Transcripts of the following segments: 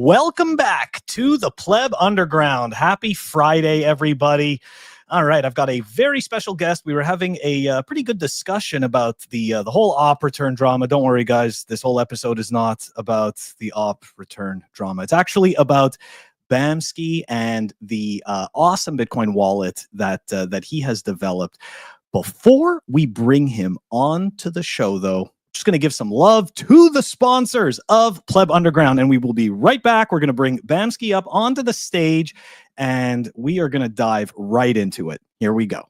welcome back to the Pleb Underground. Happy Friday, everybody. All right, I've got a very special guest. We were having a pretty good discussion about the whole op return drama. Don't worry, guys. This whole episode is not about the op return drama. It's actually about Bamskki and the awesome Bitcoin wallet that he has developed. Before we bring him on to the show, though, just going to give some love to the sponsors of Pleb Underground, and we will be right back. We're going to bring Bamskki up onto the stage, and we are going to dive right into it. Here we go.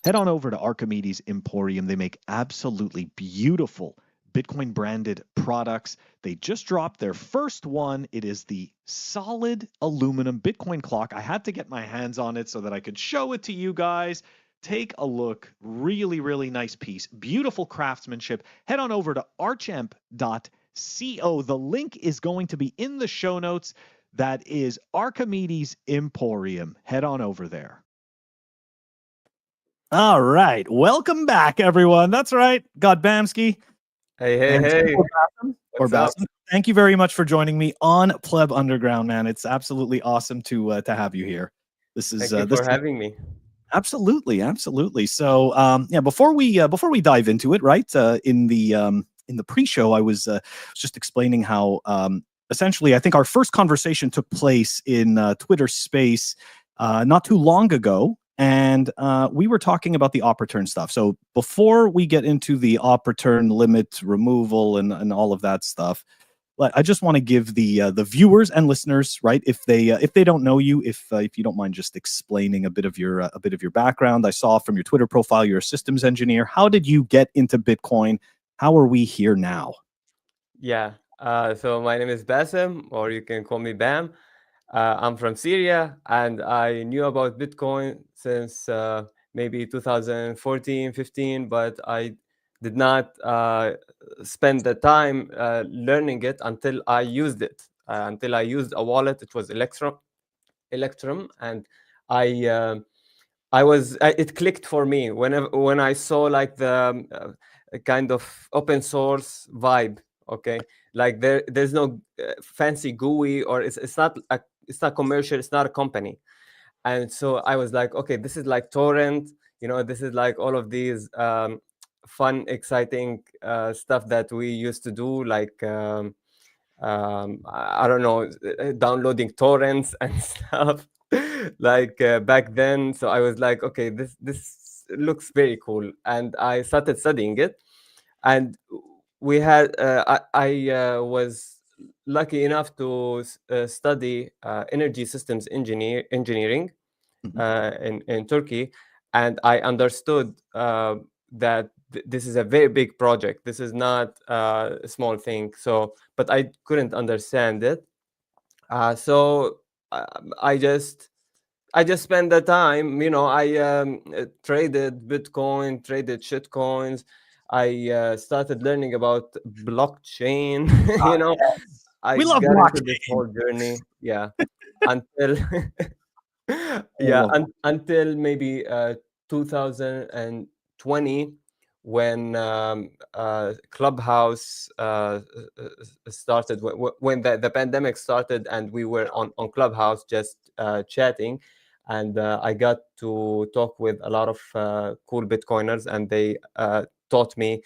Head on over to Archimedes Emporium. They make absolutely beautiful Bitcoin branded products. They just dropped their first one. It is the solid aluminum Bitcoin clock. I had to get my hands on it so that I could show it to you guys. Take a look. Really, really nice piece. Beautiful craftsmanship. Head on over to archamp.co. The link is going to be in the show notes. That is Archimedes Emporium. Head on over there. All right. Welcome back, everyone. That's right. Got Bamskki. Hey. Or Bassam. Thank you very much for joining me on Pleb Underground, man. It's absolutely awesome to have you here. Thank you for having me. Absolutely. So, before we dive into it, right? In the pre-show, I was just explaining how essentially I think our first conversation took place in Twitter Space not too long ago, and we were talking about the op return stuff. So before we get into the op return limit removal and all of that stuff, I just want to give the viewers and listeners, right? If they don't know you, if you don't mind just explaining a bit of your background. I saw from your Twitter profile you're a systems engineer. How did you get into Bitcoin? How are we here now? Yeah. So my name is Bassem, or you can call me Bam. I'm from Syria, and I knew about Bitcoin since maybe 2014, 15, but I did not spend the time learning it until I used it. Until I used a wallet, it was Electrum, and it clicked for me when I saw like the kind of open source vibe. Okay, like there's no fancy GUI, or it's not commercial, it's not a company. And so I was like, okay, this is like torrent, this is like all of these fun, exciting stuff that we used to do, like I don't know, downloading torrents and stuff like back then. So I was like, okay, this looks very cool, and I started studying it. And we had I was lucky enough to study energy systems engineering in Turkey, and I understood that this is a very big project. This is not a small thing. So, but I couldn't understand it. So I just spent the time. I traded Bitcoin, traded shitcoins. I started learning about blockchain. Yes. I We love got blockchain. into this whole journey. Yeah, until until maybe 2020, when Clubhouse started, when the pandemic started, and we were on Clubhouse just chatting, and I got to talk with a lot of cool Bitcoiners, and they taught me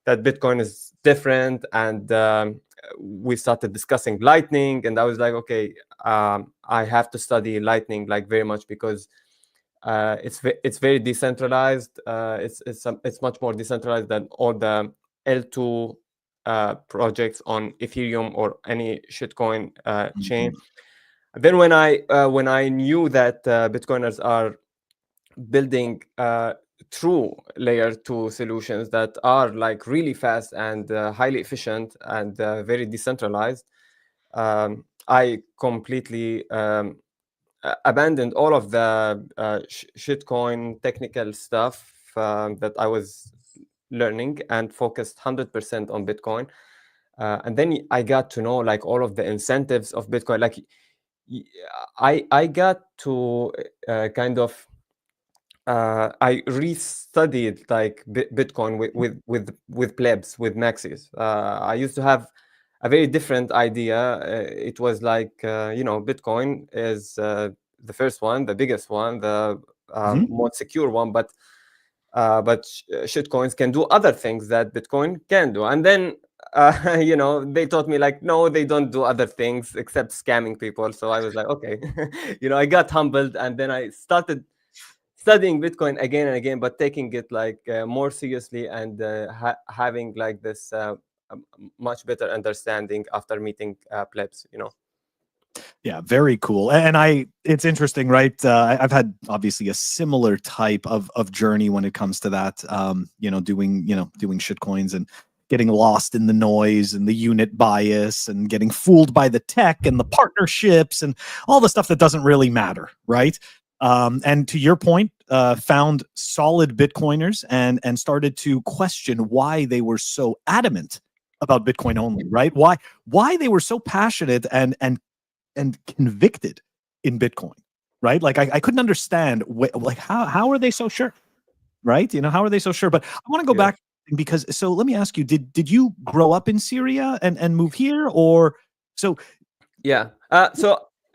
that Bitcoin is different, and we started discussing Lightning, and I was like, okay, I have to study Lightning like very much, because it's very decentralized. It's much more decentralized than all the L2 projects on Ethereum or any shitcoin chain. Then when I knew that Bitcoiners are building true layer 2 solutions that are like really fast and highly efficient and very decentralized, I completely abandoned all of the shitcoin technical stuff that I was learning, and focused 100% on Bitcoin. And then I got to know like all of the incentives of Bitcoin. Like I got to kind of I restudied like Bitcoin with plebs, with maxis. I used to have a very different idea. It was like, Bitcoin is the first one, the biggest one, the Mhm. most secure one, but shitcoins can do other things that Bitcoin can do. And then, they taught me like, no, they don't do other things except scamming people. So I was like, okay, I got humbled, and then I started studying Bitcoin again and again, but taking it like more seriously, and having like this much better understanding after meeting plebs. Yeah, very cool. And it's interesting, right? I've had obviously a similar type of journey when it comes to that. Doing shit coins and getting lost in the noise and the unit bias and getting fooled by the tech and the partnerships and all the stuff that doesn't really matter, right? And to your point, found solid Bitcoiners and started to question why they were so adamant about Bitcoin only, right? Why they were so passionate and convicted in Bitcoin, right? Like I couldn't understand like how are they so sure, right? How are they so sure? But I want to go Yeah. back because so let me ask you, did you grow up in Syria and move here or so? Yeah.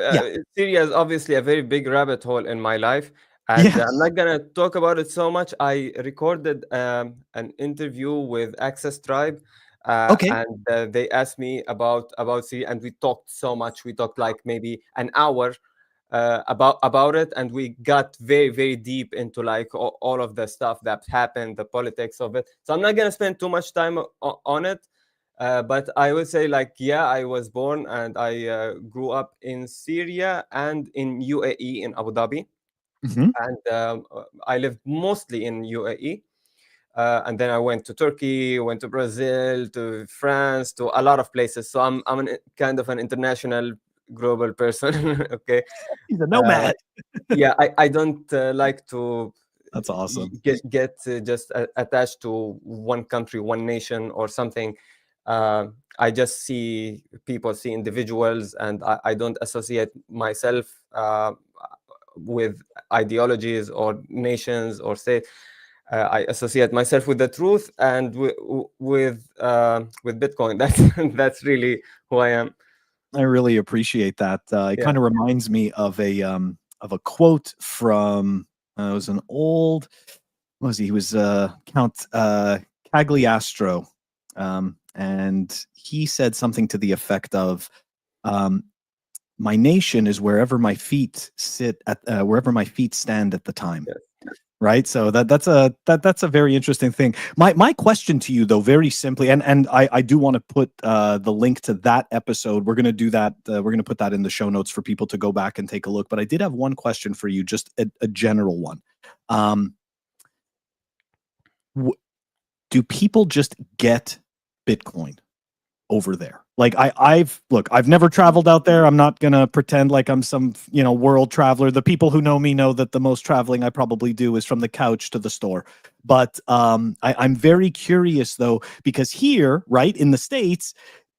Yeah, Syria is obviously a very big rabbit hole in my life, and yeah, I'm not gonna talk about it so much. I recorded an interview with Access Tribe, okay. and they asked me about Syria, and we talked so much. We talked like maybe an hour about it, and we got very very deep into like all of the stuff that happened, the politics of it. So I'm not gonna spend too much time on it. But I would say, like, yeah, I was born and I grew up in Syria and in UAE in Abu Dhabi, Hmm. and I lived mostly in UAE. And then I went to Turkey, went to Brazil, to France, to a lot of places. So I'm kind of an international, global person. Okay. He's a Uh, nomad. yeah, I don't like to That's awesome. get just attached to one country, one nation, or something. I just see individuals, and I don't associate myself with ideologies or nations or state. I associate myself with the truth and with Bitcoin. That's really who I am. I really appreciate that. It Yeah. kind of reminds me of a quote from it was an old what was he? He was Count Cagliostro, and he said something to the effect of, um, "My nation is wherever my feet sit at wherever my feet stand at the time." Yes. Right. So that's a very interesting thing. My question to you though, very simply, and I do want to put the link to that episode. We're gonna do that. We're gonna put that in the show notes for people to go back and take a look. But I did have one question for you, just a general one. Um, do people just get Bitcoin over there? Like I've never traveled out there. I'm not gonna pretend like I'm some world traveler. The people who know me know that the most traveling I probably do is from the couch to the store. But I'm very curious though, because here, right in the States,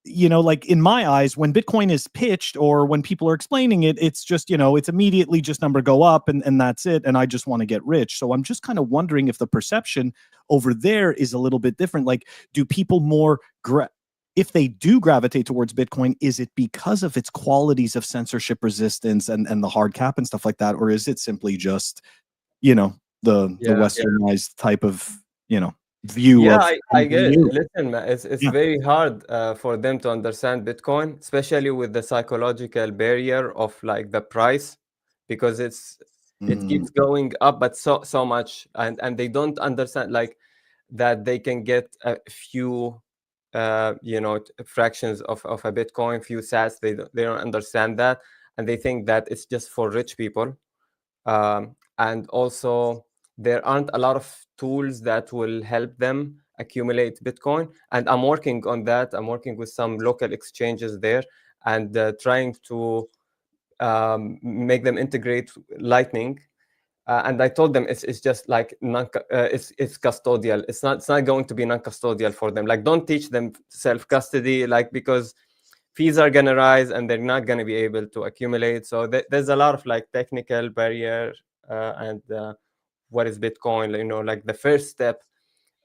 like in my eyes, when Bitcoin is pitched or when people are explaining it, it's just, it's immediately just number go up and that's it. And I just want to get rich. So I'm just kind of wondering if the perception over there is a little bit different. Like, do people more, if they do gravitate towards Bitcoin, is it because of its qualities of censorship resistance and the hard cap and stuff like that? Or is it simply just, the Yeah. westernized type of, view Yeah, of I get it. you? Listen, man, it's Yeah. very hard for them to understand Bitcoin, especially with the psychological barrier of like the price, because it Mm. keeps going up, but so much, and they don't understand like that they can get a few, fractions of a Bitcoin, few sats. They don't understand that, and they think that it's just for rich people. And also, there aren't a lot of tools that will help them accumulate Bitcoin. And I'm working on that. I'm working with some local exchanges there, and trying to make them integrate Lightning. And I told them it's just like it's custodial. It's not going to be non-custodial for them. Like, don't teach them self custody, like, because fees are gonna rise and they're not gonna be able to accumulate. So there's a lot of like technical barrier, and what is Bitcoin? Like the first step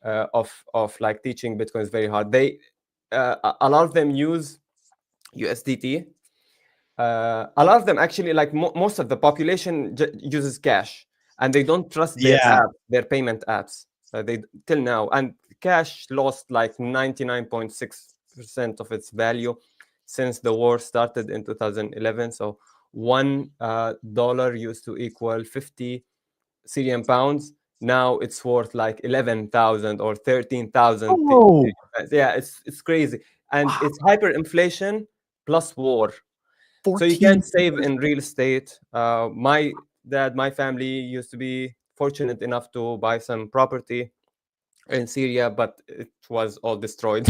of like teaching Bitcoin is very hard. a lot of them use USDT. A lot of them actually, like most of the population, uses cash, and they don't trust their their payment apps. They till now, and cash lost like 99.6% of its value since the war started in 2011. So $1 used to equal 50 Syrian pounds. Now it's worth like 11,000 or 13,000. Yeah, it's crazy, and it's hyperinflation plus war. So you can save in real estate. My family used to be fortunate enough to buy some property in Syria, but it was all destroyed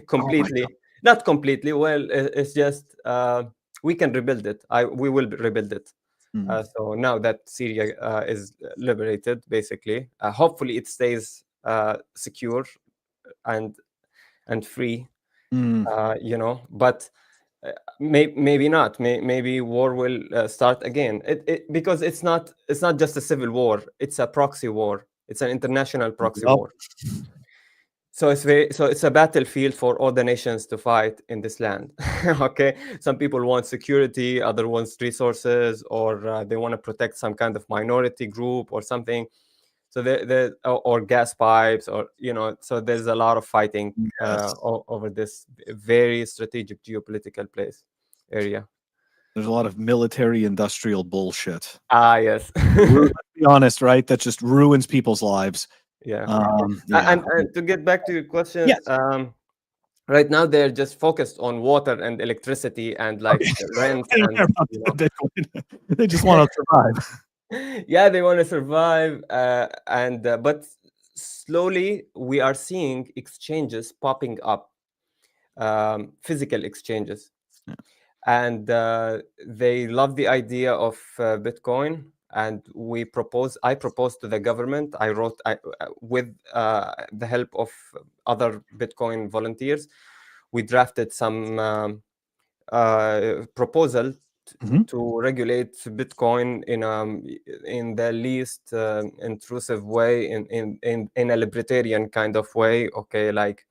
completely. Not completely. Well, it's just we can rebuild it. We will rebuild it. So now that Syria is liberated, basically, hopefully it stays secure and free. But maybe not. Maybe war will start again. Because it's not just a civil war. It's a proxy war. It's an international proxy war. So it's a battlefield for all the nations to fight in this land. Okay, some people want security, other wants resources, or they want to protect some kind of minority group or something. So or gas pipes, or so there's a lot of fighting over this very strategic geopolitical place area. There's a lot of military industrial bullshit. Yes. Let's be honest, right? That just ruins people's lives. Yeah. And to get back to your question, right now they're just focused on water and electricity and like rent. And, they just want to survive. Yeah, they want to survive, but slowly we are seeing exchanges popping up, physical exchanges, and they love the idea of Bitcoin. And I proposed to the government. I wrote with the help of other Bitcoin volunteers. We drafted some proposal to regulate Bitcoin in the least intrusive way, in a libertarian kind of way. Okay, like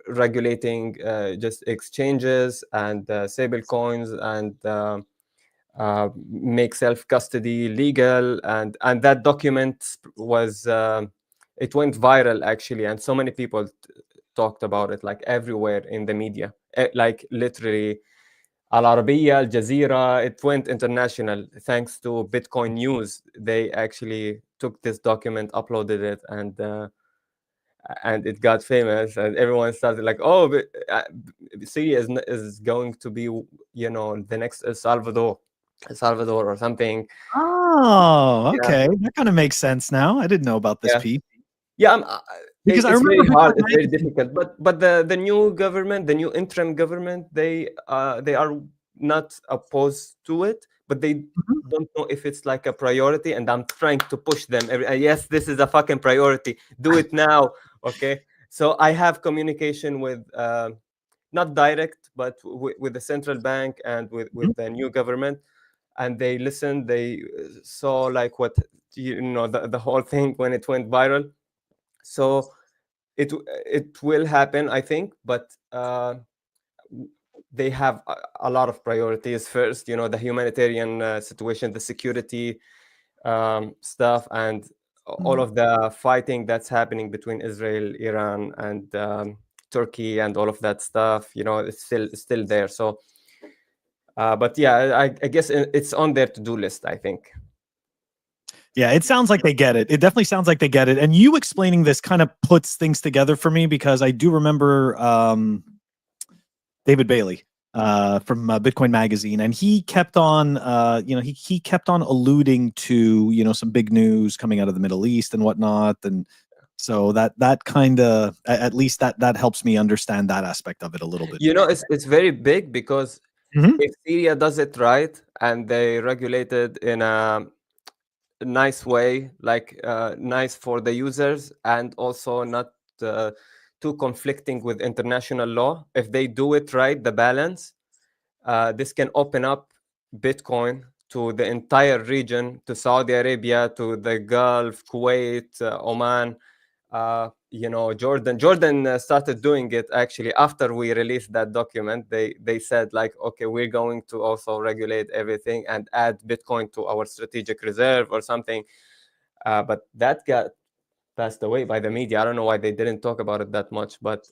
regulating just exchanges and stable coins, and make self-custody legal, and that document was it went viral actually, and so many people talked about it, like everywhere in the media, like literally Al Arabiya, Al Jazeera. It went international thanks to Bitcoin News. They actually took this document, uploaded it, and it got famous, and everyone started like, oh, Syria is going to be, the next El Salvador or something. Oh, okay. That kind of makes sense now. I didn't know about this piece. Yeah, because it's very hard. It's very difficult. But the new government, the new interim government, they are not opposed to it, but they don't know if it's like a priority. And I'm trying to push them. Yes, this is a fucking priority. Do it now. Okay. So I have communication with not direct, but with the central bank and with the new government, and they listened. They saw like what the whole thing when it went viral. So it will happen, I think, but they have a lot of priorities first. The humanitarian situation, the security stuff, and all of the fighting that's happening between Israel, Iran, and Turkey, and all of that stuff. It's still there. So, but yeah, I guess it's on their to-do list, I think. Yeah, it sounds like they get it. It definitely sounds like they get it. And you explaining this kind of puts things together for me, because I do remember David Bailey from Bitcoin Magazine, and he kept on, he kept on alluding to, some big news coming out of the Middle East and whatnot, and so that kind of, at least that helps me understand that aspect of it a little bit. It's very big, because if Syria does it right and they regulate it in a nice way, like nice for the users, and also not too conflicting with international law. If they do it right, the balance, this can open up Bitcoin to the entire region, to Saudi Arabia, to the Gulf, Kuwait, Oman, Jordan started doing it actually after we released that document. They said like, okay, we're going to also regulate everything and add Bitcoin to our strategic reserve or something. But that got passed away by the media. I don't know why they didn't talk about it that much, but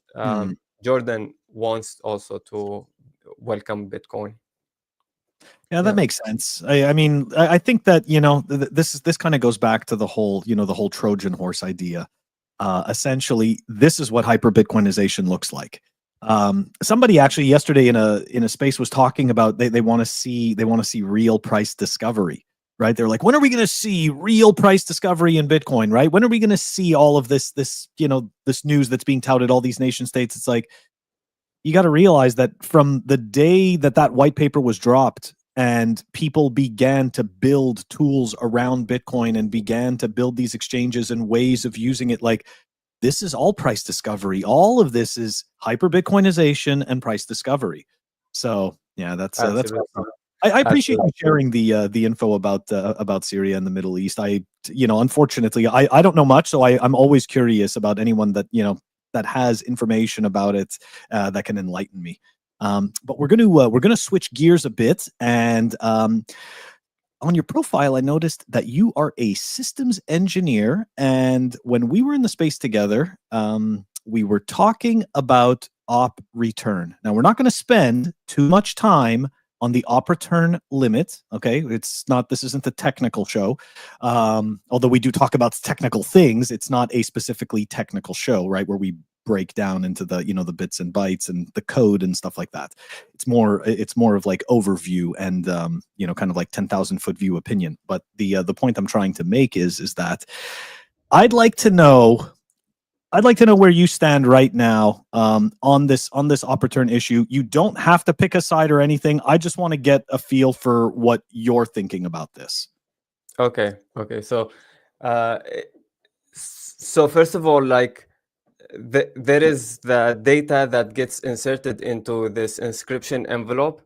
Jordan wants also to welcome Bitcoin. Yeah, that makes sense. I mean, I think that this kind of goes back to the whole the whole Trojan horse idea. Essentially, this is what hyper Bitcoinization looks like. Somebody actually yesterday in a space was talking about they want to see real price discovery, right? They're like, when are we going to see real price discovery in Bitcoin, right? When are we going to see all of this news that's being touted, all these nation states? It's like, you got to realize that from the day that white paper was dropped and people began to build tools around Bitcoin and began to build these exchanges and ways of using it, like, this is all price discovery. All of this is hyper Bitcoinization and price discovery. So yeah, that's I appreciate you sharing the info about Syria and the Middle East. Unfortunately, I don't know much, so I'm always curious about anyone that that has information about it that can enlighten me. But we're gonna switch gears a bit, and on your profile, I noticed that you are a systems engineer. And when we were in the space together, we were talking about op return. Now, we're not going to spend too much time on the op return limit. Okay, this isn't the technical show. Although we do talk about technical things, it's not a specifically technical show, right? Where we break down into the the bits and bytes and the code and stuff like that. It's more of like overview and kind of like 10,000-foot view opinion. But the point I'm trying to make is that I'd like to know where you stand right now on this op return issue. You don't have to pick a side or anything. I just want to get a feel for what you're thinking about this. Okay. So first of all, like, there is the data that gets inserted into this inscription envelope,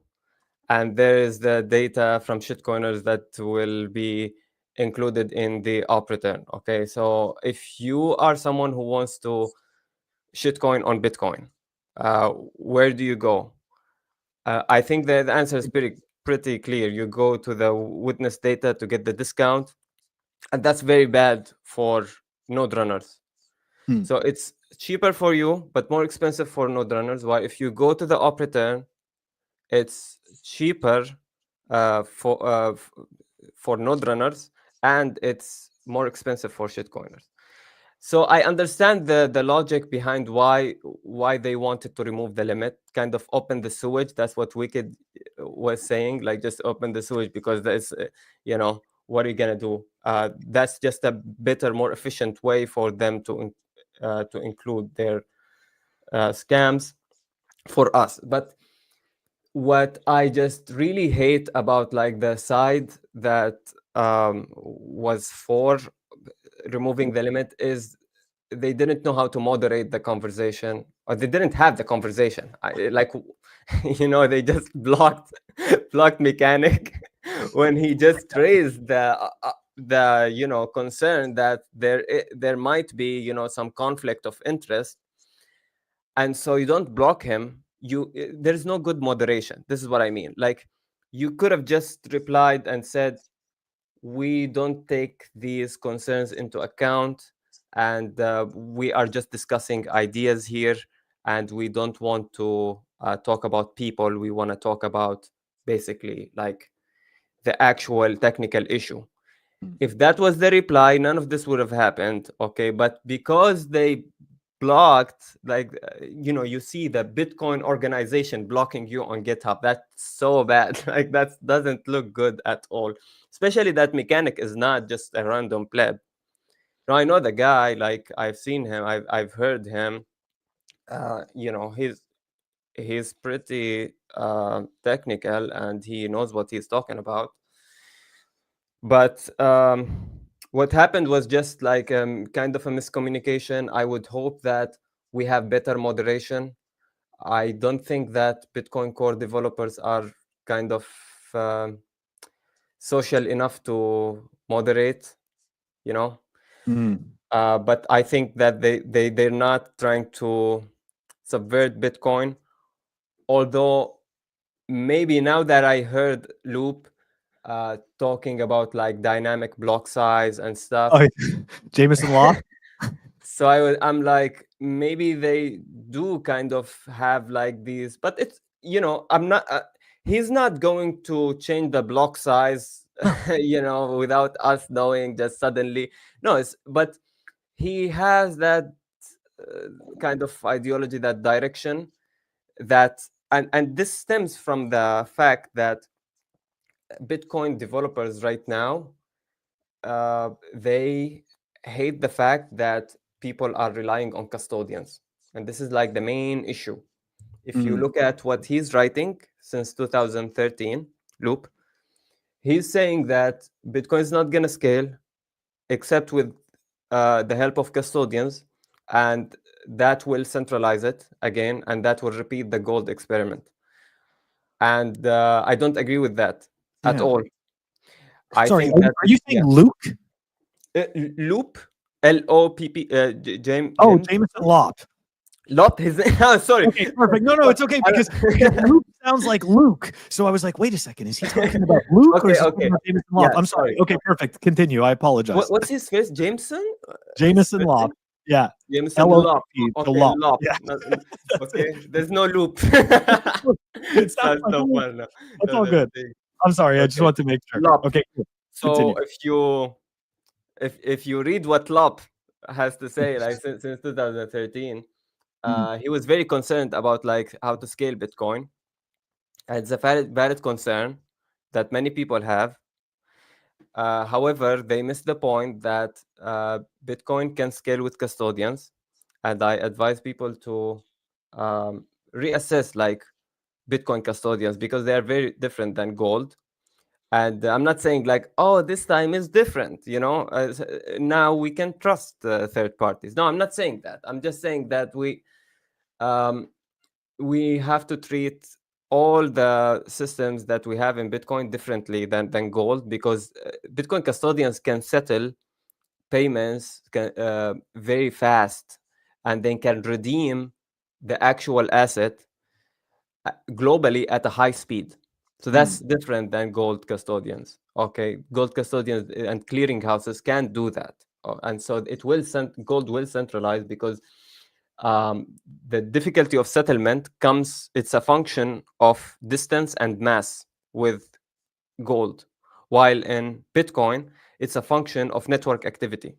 and there is the data from shitcoiners that will be included in the op return. Okay, so if you are someone who wants to shitcoin on Bitcoin, where do you go? I think the answer is pretty clear. You go to the witness data to get the discount, and that's very bad for node runners. So it's cheaper for you, but more expensive for node runners. While if you go to the op return, it's cheaper for node runners, and it's more expensive for shitcoiners. So I understand the logic behind why they wanted to remove the limit, kind of open the sewage. That's what Wicked was saying, like, just open the sewage, because there's, what are you gonna do? That's just a better, more efficient way for them to include their scams for us. But what I just really hate about, like, the side that was for removing the limit is they didn't know how to moderate the conversation, or they didn't have the conversation. They just blocked Mechanic when he just raised the concern that there might be some conflict of interest, and so you don't block him. There's no good moderation. This is what I mean. Like, you could have just replied and said, we don't take these concerns into account, and we are just discussing ideas here, and we don't want to talk about people. We want to talk about basically, like, the actual technical issue. If that was the reply, none of this would have happened. Okay, but because they blocked, like, you see the Bitcoin organization blocking you on GitHub. That's so bad. Like, that doesn't look good at all. Especially that Mechanic is not just a random pleb. Now, I know the guy. Like, I've seen him. I've heard him. He's pretty technical, and he knows what he's talking about. But what happened was just like kind of a miscommunication. I would hope that we have better moderation. I don't think that Bitcoin Core developers are kind of social enough to moderate, But I think that they're not trying to subvert Bitcoin. Although maybe now that I heard Loop talking about like dynamic block size and stuff, Oh, Jameson Law. so I'm like, maybe they do kind of have like these, but it's, I'm not. He's not going to change the block size, without us knowing just suddenly. No, but he has that kind of ideology, that direction, that and this stems from the fact that Bitcoin developers right now, they hate the fact that people are relying on custodians, and this is like the main issue. If you look at what he's writing since 2013, Loop, he's saying that Bitcoin is not going to scale except with the help of custodians, and that will centralize it again, and that will repeat the gold experiment. And I don't agree with that at all. I Sorry, think that are you saying Luke? Loop, L-O-P-P, James. Oh, Jameson Lop. Lot his oh, sorry. Okay, perfect. No, it's okay because Luke sounds like Luke. So I was like, wait a second, is he talking about Luke or is he talking about Jameson Lop? Yeah, I'm sorry. Okay, perfect. Continue. I apologize. What's his face? Jameson? Jameson Lop. Yeah. Jameson Lop. Okay, Lop. Lop. Yeah. Okay, there's no loop. It's That's no fun. No. That's all good. I'm sorry. I just want to make sure. Lop. Okay. Cool. So if you read what Lop has to say, like since 2013, he was very concerned about like how to scale Bitcoin. And it's a valid concern that many people have. However, they missed the point that Bitcoin can scale with custodians, and I advise people to reassess like Bitcoin custodians because they are very different than gold. And I'm not saying like, oh, this time is different, now we can trust third parties. No, I'm not saying that. I'm just saying that we have to treat all the systems that we have in Bitcoin differently than gold, because Bitcoin custodians can settle payments very fast, and then can redeem the actual asset globally at a high speed. So that's different than gold custodians. Okay, gold custodians and clearing houses can't do that, and so gold will centralize because the difficulty of settlement it's a function of distance and mass with gold, while in Bitcoin, it's a function of network activity.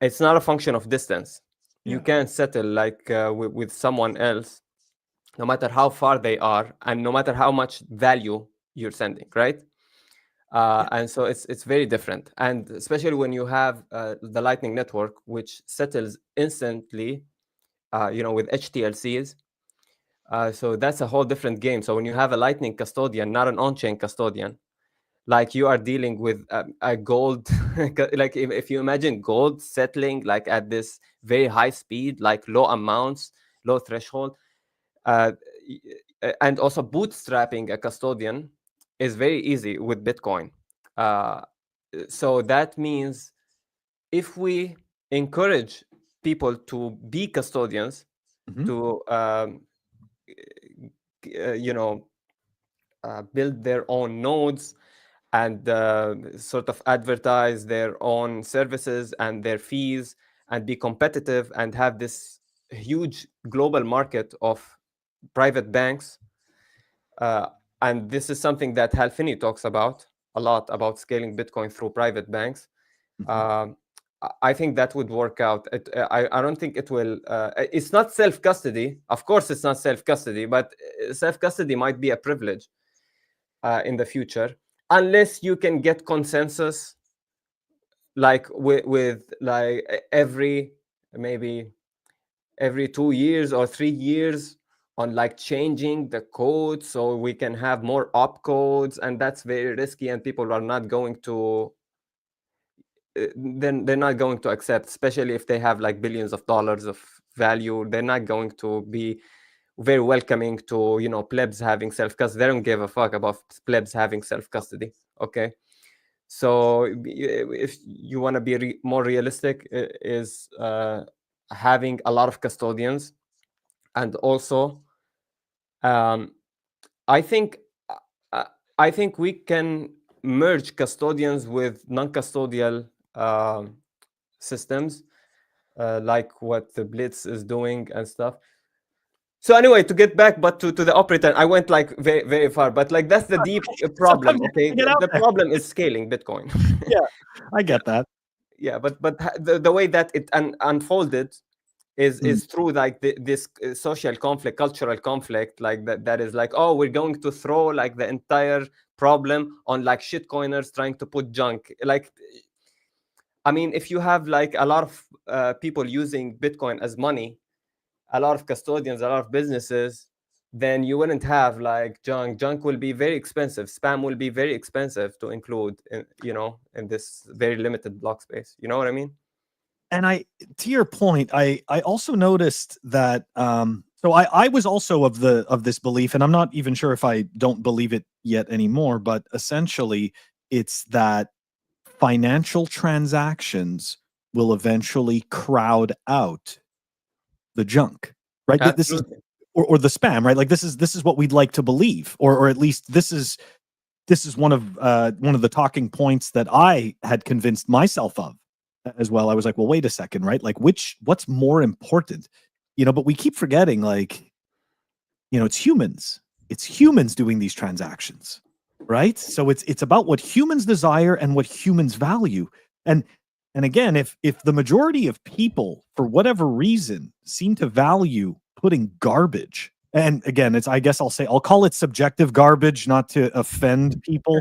It's not a function of distance. You can't settle like with someone else, no matter how far they are, and no matter how much value you're sending, right? And so it's very different. And especially when you have the Lightning Network, which settles instantly, with HTLCs. So that's a whole different game. So when you have a Lightning custodian, not an on-chain custodian, like you are dealing with a gold, like if you imagine gold settling like at this very high speed, like low amounts, low threshold, and also bootstrapping a custodian is very easy with Bitcoin. So that means if we encourage people to be custodians, to build their own nodes and sort of advertise their own services and their fees and be competitive and have this huge global market of private banks. And this is something that Hal Finney talks about a lot, about scaling Bitcoin through private banks. I think that would work out. I don't think it will. It's not self-custody. Of course, it's not self-custody, but self-custody might be a privilege in the future, unless you can get consensus, like with like maybe every 2 years or 3 years on like changing the code so we can have more opcodes, and that's very risky, and people are not going to then they're not going to accept, especially if they have like billions of dollars of value. They're not going to be very welcoming to plebs having self-custody. They don't give a fuck about plebs having self-custody. Okay, So if you want to be more realistic, is having a lot of custodians. And also, um, I think uh, I think we can merge custodians with non-custodial systems, like what the Blitz is doing and stuff. So anyway, to get back, but to the operator, I went like very, very far, but like that's the deep problem. Okay, Get out the there. problem is scaling Bitcoin. Yeah, I get that. Yeah, but the way that it unfolded is through like this social conflict, cultural conflict, like that is like, oh, we're going to throw like the entire problem on like shitcoiners trying to put junk. Like, I mean, if you have like a lot of people using Bitcoin as money, a lot of custodians, a lot of businesses, then you wouldn't have like junk. Junk will be very expensive. Spam will be very expensive to include, in this very limited block space. You know what I mean? And to your point, I also noticed that so I was also of this belief, and I'm not even sure if I don't believe it yet anymore, but essentially it's that financial transactions will eventually crowd out the junk, right? This is Absolutely. or the spam, right? Like this is what we'd like to believe, or at least this is one of the talking points that I had convinced myself of as well. I was like, well, wait a second, right? Like what's more important? But we keep forgetting, like, it's humans. It's humans doing these transactions, right? So it's about what humans desire and what humans value. And again, if the majority of people, for whatever reason, seem to value putting garbage, and again, I guess I'll call it subjective garbage, not to offend people.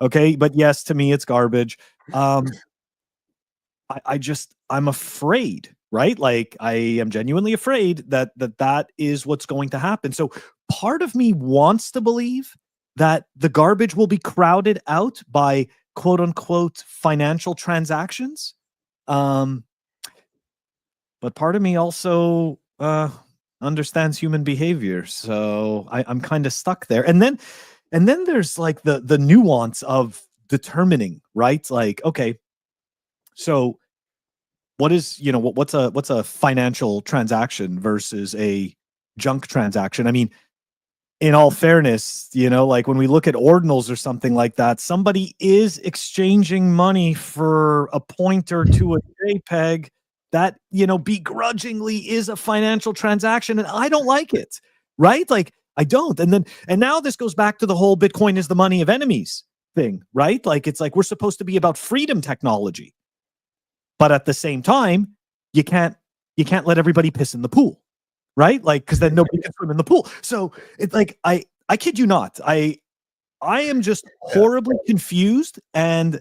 Okay. But yes, to me, it's garbage. I'm afraid, right? Like I am genuinely afraid that is what's going to happen. So part of me wants to believe that the garbage will be crowded out by quote unquote financial transactions. But part of me also understands human behavior. So I'm kind of stuck there. And then there's like the nuance of determining, right? Like, okay, so what's a financial transaction versus a junk transaction? I mean, in all fairness, like when we look at ordinals or something like that, somebody is exchanging money for a pointer to a JPEG that, begrudgingly is a financial transaction. And I don't like it, right? Like I don't. And now this goes back to the whole Bitcoin is the money of enemies thing, right? Like, it's like, we're supposed to be about freedom technology, but at the same time, you can't let everybody piss in the pool, right? Like, because then nobody can swim in the pool. So it's like I kid you not, I am just horribly confused, and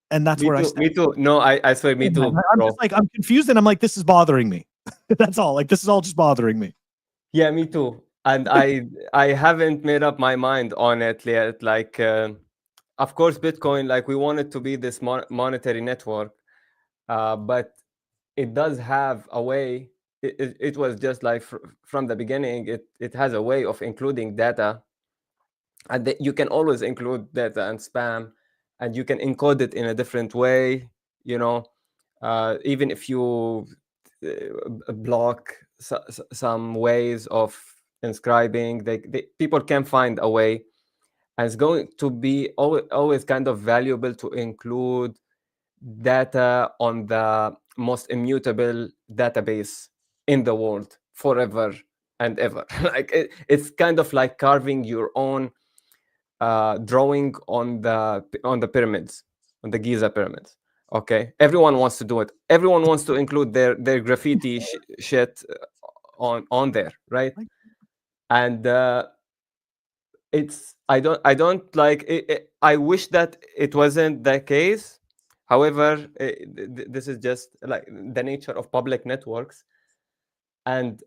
that's Me where I too. stand. Me too. No, I swear, me too, I'm bro. just like, I'm confused, and I'm like, this is bothering me. That's all. Like, this is all just bothering me. Yeah, me too. And I haven't made up my mind on it yet. Like, of course, Bitcoin, like we want it to be this monetary network, but it does have a way. It was just like from the beginning. It has a way of including data, and you can always include data and spam, and you can encode it in a different way. Even if you block some ways of inscribing, people can find a way, and it's going to be always kind of valuable to include data on the most immutable database in the world forever and ever. Like it's kind of like carving your own drawing on the pyramids, on the Giza pyramids. Okay, everyone wants to do it. Everyone wants to include their graffiti shit on there, right? And I don't like it. I wish that it wasn't the case. However, this is just like the nature of public networks, and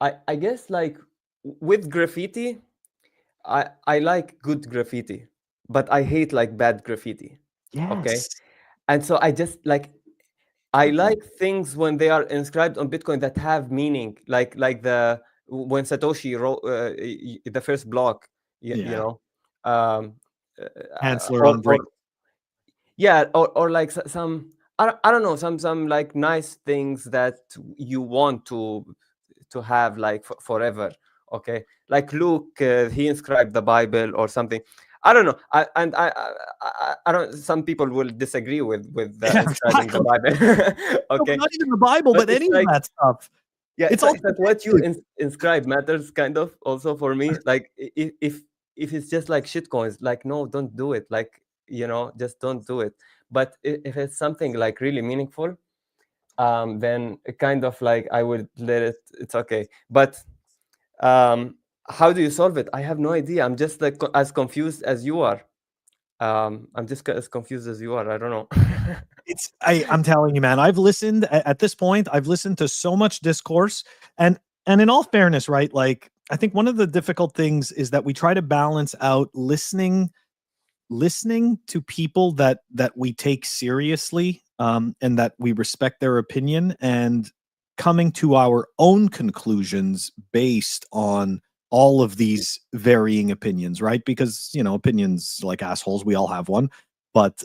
I guess like with graffiti, I like good graffiti, but I hate like bad graffiti. Okay, Yes. and so I just like I like things when they are inscribed on Bitcoin that have meaning, like when Satoshi wrote the first block, you Yeah. know, Hansler or, on break. yeah, or like some, I don't know, some like nice things that you want to have like forever. Okay, like Luke, he inscribed the Bible or something. I don't know. I don't. Some people will disagree with Yeah, inscribing the exactly. Bible. No, but Okay, not even the Bible, but but it's any of like, that stuff. yeah, It's all it's like what you subjective. inscribe matters kind of also for me. Like if it's just like shit coins, like no, don't do it. Like, just don't do it. But if it's something like really meaningful, then kind of like I would let it. It's okay. But um, how do you solve it? I have no idea. I'm just like as confused as you are. I'm just as confused as you are. I don't know. I'm telling you, man, I've listened at this point, I've listened to so much discourse, and in all fairness, right? Like, I think one of the difficult things is that we try to balance out listening to people that we take seriously, and that we respect their opinion, and coming to our own conclusions based on all of these varying opinions, right? Because, opinions, like assholes, we all have one. But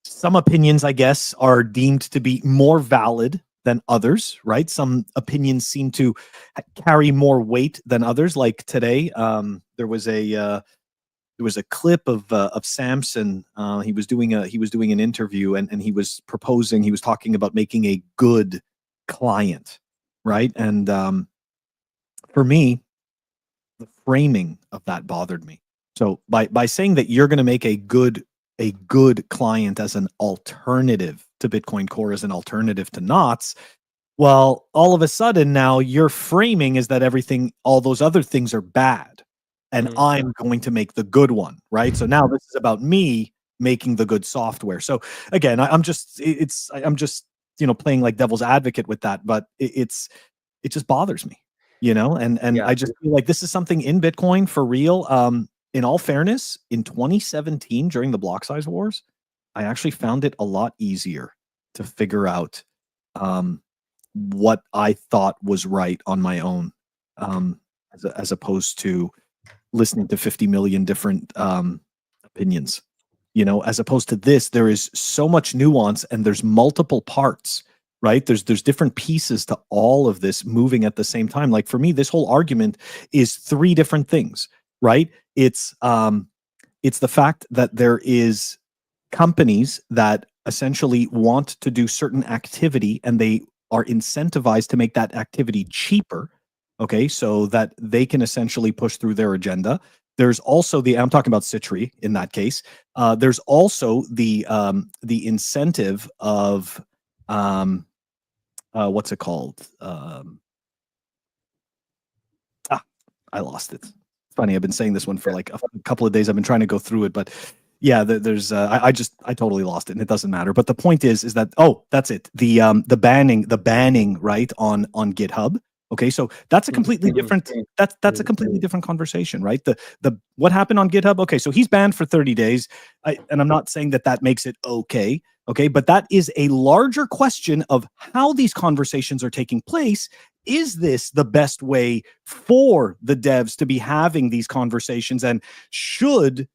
some opinions, I guess, are deemed to be more valid than others, right? Some opinions seem to carry more weight than others. Like today, there was a clip of Samson. He was doing an interview, and he was talking about making a good client, right? And for me, the framing of that bothered me. So by saying that you're going to make a good client as an alternative to Bitcoin Core, as an alternative to Knots, well, all of a sudden now your framing is that all those other things are bad, and Mhm. I'm going to make the good one, right? So now this is about me making the good software. So again, I'm just playing like devil's advocate with that, but it just bothers me, and Yeah. I just feel like this is something in Bitcoin for real. In all fairness, in 2017 during the block size wars, I actually found it a lot easier to figure out what I thought was right on my own, as opposed to listening to 50 million different opinions. As opposed to this, there is so much nuance, and there's multiple parts, right? There's different pieces to all of this moving at the same time. Like for me, this whole argument is three different things, right? It's the fact that there is companies that essentially want to do certain activity, and they are incentivized to make that activity cheaper, okay, so that they can essentially push through their agenda. There's also I'm talking about Citry in that case. There's also the incentive of what's it called? I lost it. It's funny. I've been saying this one for like a couple of days. I've been trying to go through it, but yeah, there's I totally lost it, and it doesn't matter. But the point is that, that's it. The banning, right, on GitHub. Okay, so that's a completely different that's a completely different conversation, right? The what happened on GitHub. Okay, so he's banned for 30 days. And I'm not saying that makes it okay. Okay, but that is a larger question of how these conversations are taking place. Is this the best way for the devs to be having these conversations? And should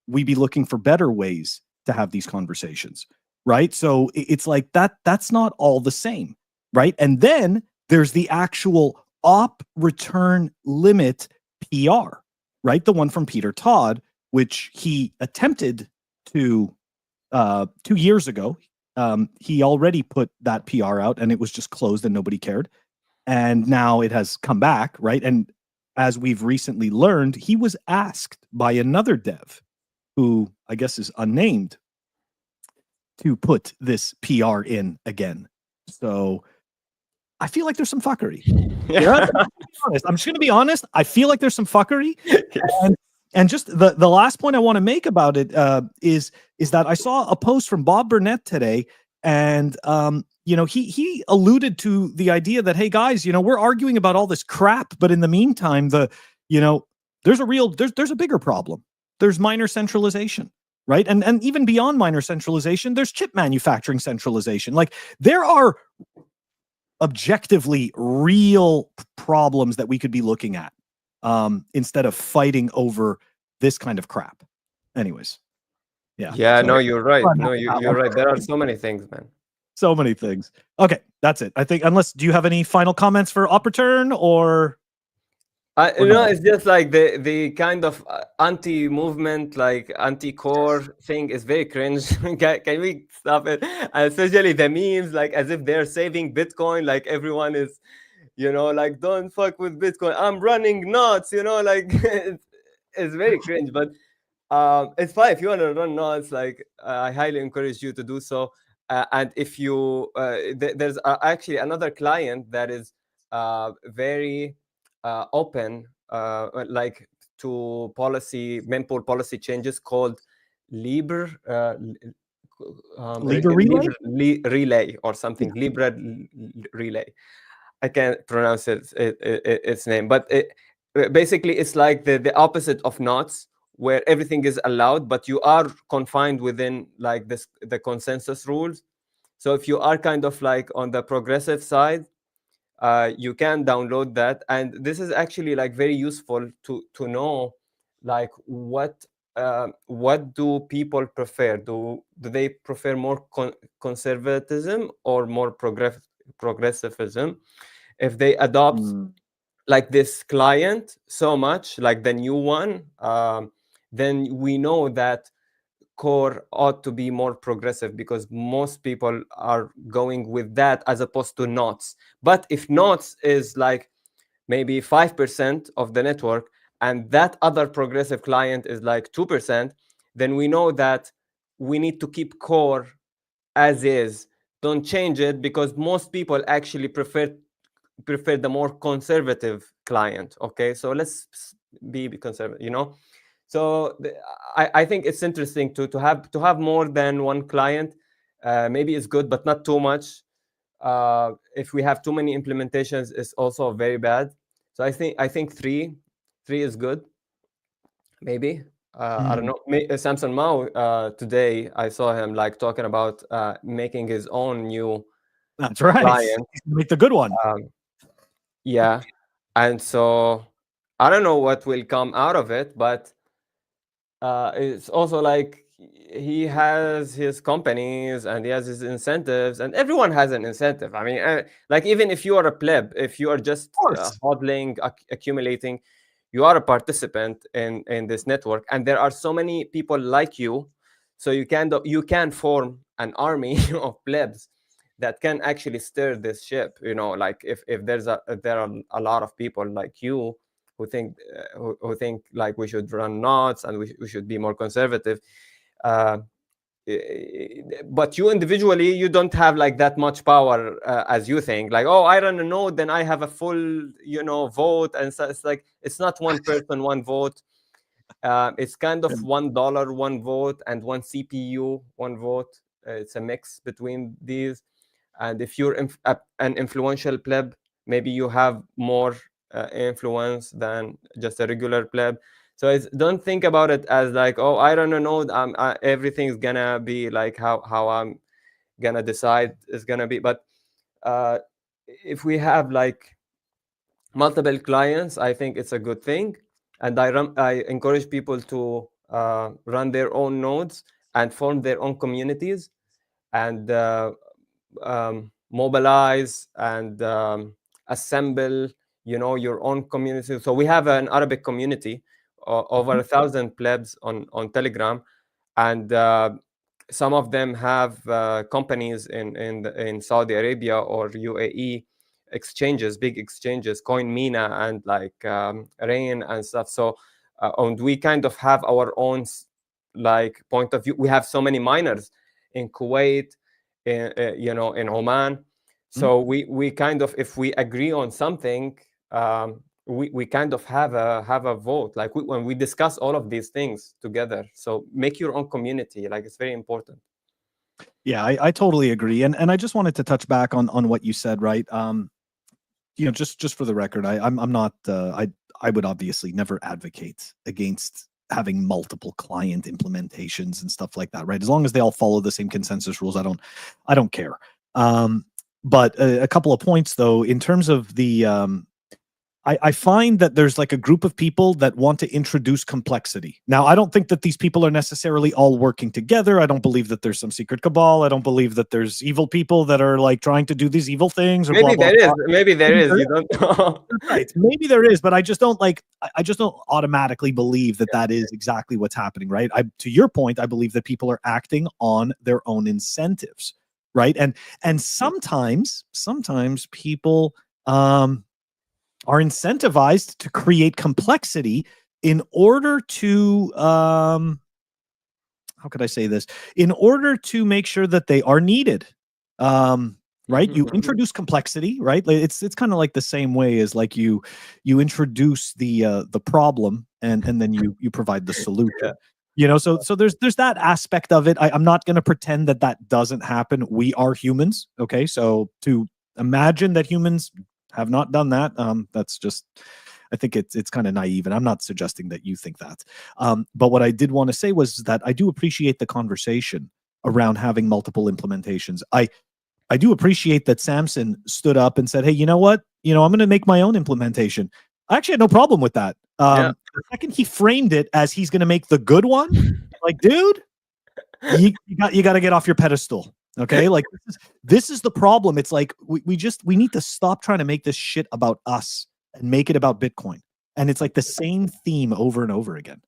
we be looking for better ways to have these conversations? Right. So it's like that's not all the same. Right. And then there's the actual op return limit PR, right? The one from Peter Todd, which he attempted to 2 years ago. He already put that PR out, and it was just closed and nobody cared. And now it has come back, right? And as we've recently learned, he was asked by another dev, who I guess is unnamed, to put this PR in again. So I feel like there's some fuckery. I'm just going to be honest. I feel like there's some fuckery. And just the last point I want to make about it is that I saw a post from Bob Burnett today, and he alluded to the idea that, hey guys, we're arguing about all this crap, but in the meantime, there's a bigger problem. There's minor centralization, right? And even beyond minor centralization, there's chip manufacturing centralization. Like, there are objectively real problems that we could be looking at, instead of fighting over this kind of crap. anyways, yeah. Yeah, So no, you're right. fun No, having that you're one. right. There are so many things, man. So many things. Okay, that's it. I think, unless, do you have any final comments for Opporturn, or You know, no? it's just like the kind of anti-movement, like anti-core thing is very cringe. Can we stop it? And especially the memes, like as if they're saving Bitcoin, like everyone is, you know, like don't fuck with Bitcoin. I'm running nuts, you know, like it's very cringe. But it's fine if you want to run nodes. Like I highly encourage you to do so. And if you there's actually another client that is very open, like to policy mempool policy changes, called Libre. Libra Relay? Relay or something. Yeah. Libra Relay. I can't pronounce its name, but basically it's like the opposite of knots, where everything is allowed, but you are confined within like the consensus rules. So if you are kind of like on the progressive side, you can download that, and this is actually like very useful to know like what do people prefer. Do they prefer more conservatism or more progressivism? If they adopt like this client so much, like the new one, then we know that core ought to be more progressive, because most people are going with that as opposed to knots. But if knots is like maybe 5% of the network, and that other progressive client is like 2%, then we know that we need to keep core as is. Don't change it, because most people actually prefer the more conservative client. Okay, so let's be conservative, you know. So I think it's interesting to have more than one client. Maybe it's good, but not too much. If we have too many implementations, it's also very bad. So I think three is good. Maybe I don't know. Samson Mao, today I saw him like talking about making his own new That's right. client. Make the good one. Yeah, and so I don't know what will come out of it, but it's also like he has his companies and he has his incentives, and everyone has an incentive. I mean, like even if you are a pleb, if you are just hodling, accumulating, you are a participant in this network, and there are so many people like you, so you can form an army of plebs that can actually steer this ship. You know, like if there are a lot of people like you who think like we should run knots and we should be more conservative. Uh, but you individually, you don't have like that much power as you think. Like, oh, I run a node, then I have a full, you know, vote, and so it's like it's not one person, one vote. It's kind of $1, one vote, and one CPU, one vote. It's a mix between these. And if you're an influential pleb, maybe you have more influence than just a regular pleb. So don't think about it as like, oh, I don't know, everything's gonna be like how I'm gonna decide is gonna be. But if we have like multiple clients, I think it's a good thing, and I encourage people to run their own nodes and form their own communities, and mobilize and assemble, you know, your own community. So we have an Arabic community, over 1,000 plebs on Telegram, and some of them have companies in Saudi Arabia or UAE, exchanges, big exchanges, Coin and like Rain and stuff. So and we kind of have our own like point of view. We have so many miners in Kuwait, you know, in Oman. So we kind of, if we agree on something, we kind of have a vote. Like when we discuss all of these things together. So make your own community. Like it's very important. Yeah, I totally agree. And I just wanted to touch back on what you said, right? You know, just for the record, I'm not I would obviously never advocate against having multiple client implementations and stuff like that, right? As long as they all follow the same consensus rules, I don't care. But a couple of points though, in terms of the I find that there's like a group of people that want to introduce complexity. Now, I don't think that these people are necessarily all working together. I don't believe that there's some secret cabal. I don't believe that there's evil people that are like trying to do these evil things or Maybe blah, blah, there is. blah. Maybe there is. You don't know. Right. Maybe there is, but I just don't like, I just don't automatically believe that that is exactly what's happening, right? To your point, I believe that people are acting on their own incentives, right? And sometimes people, are incentivized to create complexity in order to how could I say this? In order to make sure that they are needed. Right? You introduce complexity, right? Like it's kind of like the same way as like you introduce the problem and then you provide the solution. Yeah. You know, so there's that aspect of it. I'm not going to pretend that that doesn't happen. We are humans, okay? So to imagine that humans have not done that, that's just, I think it's kind of naive, and I'm not suggesting that you think that. But what I did want to say was that I do appreciate the conversation around having multiple implementations. I do appreciate that Samson stood up and said, "Hey, you know what? You know, I'm going to make my own implementation." I actually had no problem with that. Yeah. The second he framed it as he's going to make the good one, like, dude, you got to get off your pedestal. Okay, like this is the problem. It's like we need to stop trying to make this shit about us and make it about Bitcoin. And it's like the same theme over and over again.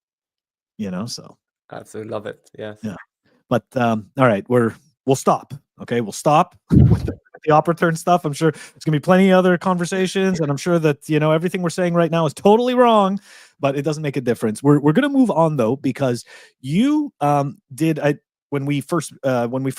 You know, so Absolutely love it. Yes. yeah. But all right, we'll stop. Okay, we'll stop with the op return stuff. I'm sure there's gonna be plenty of other conversations, and I'm sure that everything we're saying right now is totally wrong, but it doesn't make a difference. We're gonna move on though, because you did when we first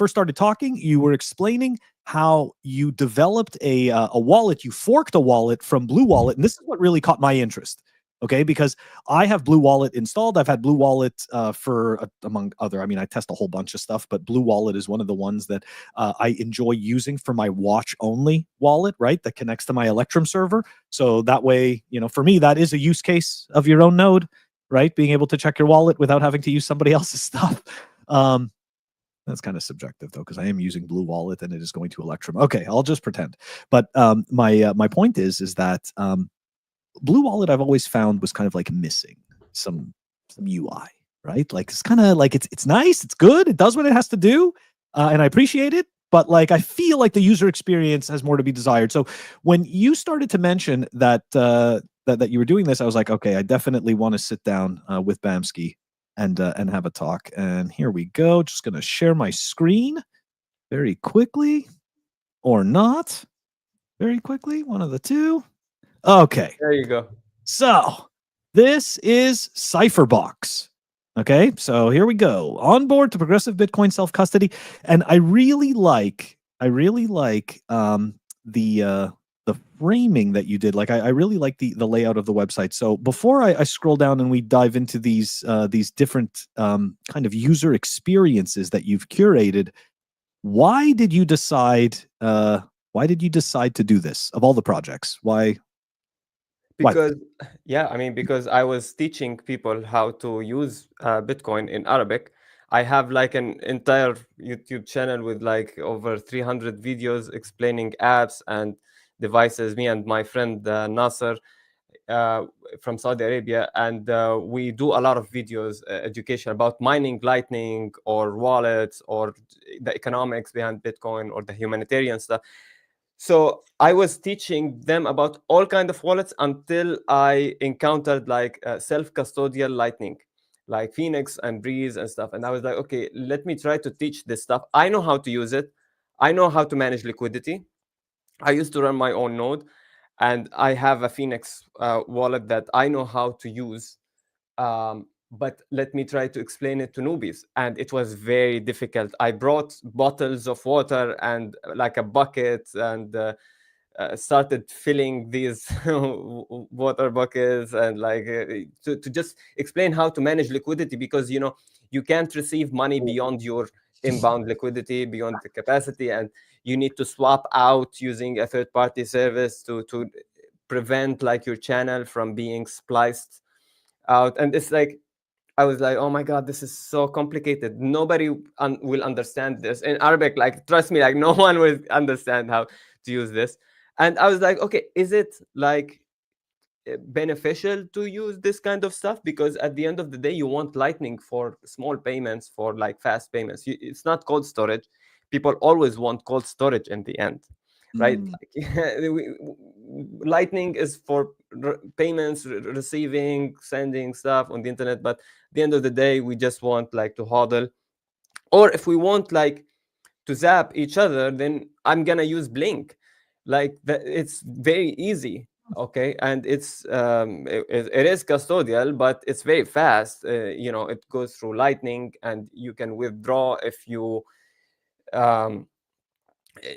started talking, you were explaining how you developed a wallet. You forked a wallet from Blue Wallet, and this is what really caught my interest. Okay, because I have Blue Wallet installed. I've had Blue Wallet for among other. I mean, I test a whole bunch of stuff, but Blue Wallet is one of the ones that I enjoy using for my watch only wallet, right? That connects to my Electrum server. So that way, for me, that is a use case of your own node, right? Being able to check your wallet without having to use somebody else's stuff. That's kind of subjective though, because I am using Blue Wallet and it is going to Electrum. Okay, I'll just pretend. But my point is that Blue Wallet I've always found was kind of like missing some UI, right? Like it's kind of like it's nice, it's good, it does what it has to do, and I appreciate it. But like I feel like the user experience has more to be desired. So when you started to mention that that you were doing this, I was like, okay, I definitely want to sit down with Bamskki and have a talk. And here we go. Just gonna share my screen very quickly, or not very quickly. One of the two. Okay. There you go. So this is cypherbox. Okay, so here we go. Onboard to progressive Bitcoin self-custody. And I really like the framing that you did. Like I really like the layout of the website. So before I scroll down and we dive into these different kind of user experiences that you've curated, why did you decide to do this of all the projects? Why? Because because I was teaching people how to use Bitcoin in Arabic. I have like an entire YouTube channel with like over 300 videos explaining apps and devices. Me and my friend Nasser from Saudi Arabia, and we do a lot of videos, education about mining Lightning or wallets or the economics behind Bitcoin or the humanitarian stuff. So I was teaching them about all kinds of wallets until I encountered like self-custodial Lightning, like Phoenix and Breeze and stuff. And I was like, okay, let me try to teach this stuff. I know how to use it. I know how to manage liquidity. I used to run my own node, and I have a Phoenix wallet that I know how to use. But let me try to explain it to newbies. And it was very difficult. I brought bottles of water and like a bucket and started filling these water buckets and like to just explain how to manage liquidity, because you can't receive money beyond your inbound liquidity, beyond the capacity, and you need to swap out using a third-party service to prevent like your channel from being spliced out. And it's like I was like, oh my God, this is so complicated. Nobody will understand this in Arabic. Like, trust me, like no one will understand how to use this. And I was like, okay, is it like beneficial to use this kind of stuff, because at the end of the day you want Lightning for small payments, for like fast payments. It's not cold storage. People always want cold storage in the end, right? Like, Lightning is for payments, receiving, sending stuff on the internet, but at the end of the day we just want like to hodl. Or if we want like to zap each other, then I'm gonna use Blink. Like that, it's very easy. Okay, and it is custodial, but it's very fast. It goes through Lightning, and you can withdraw um,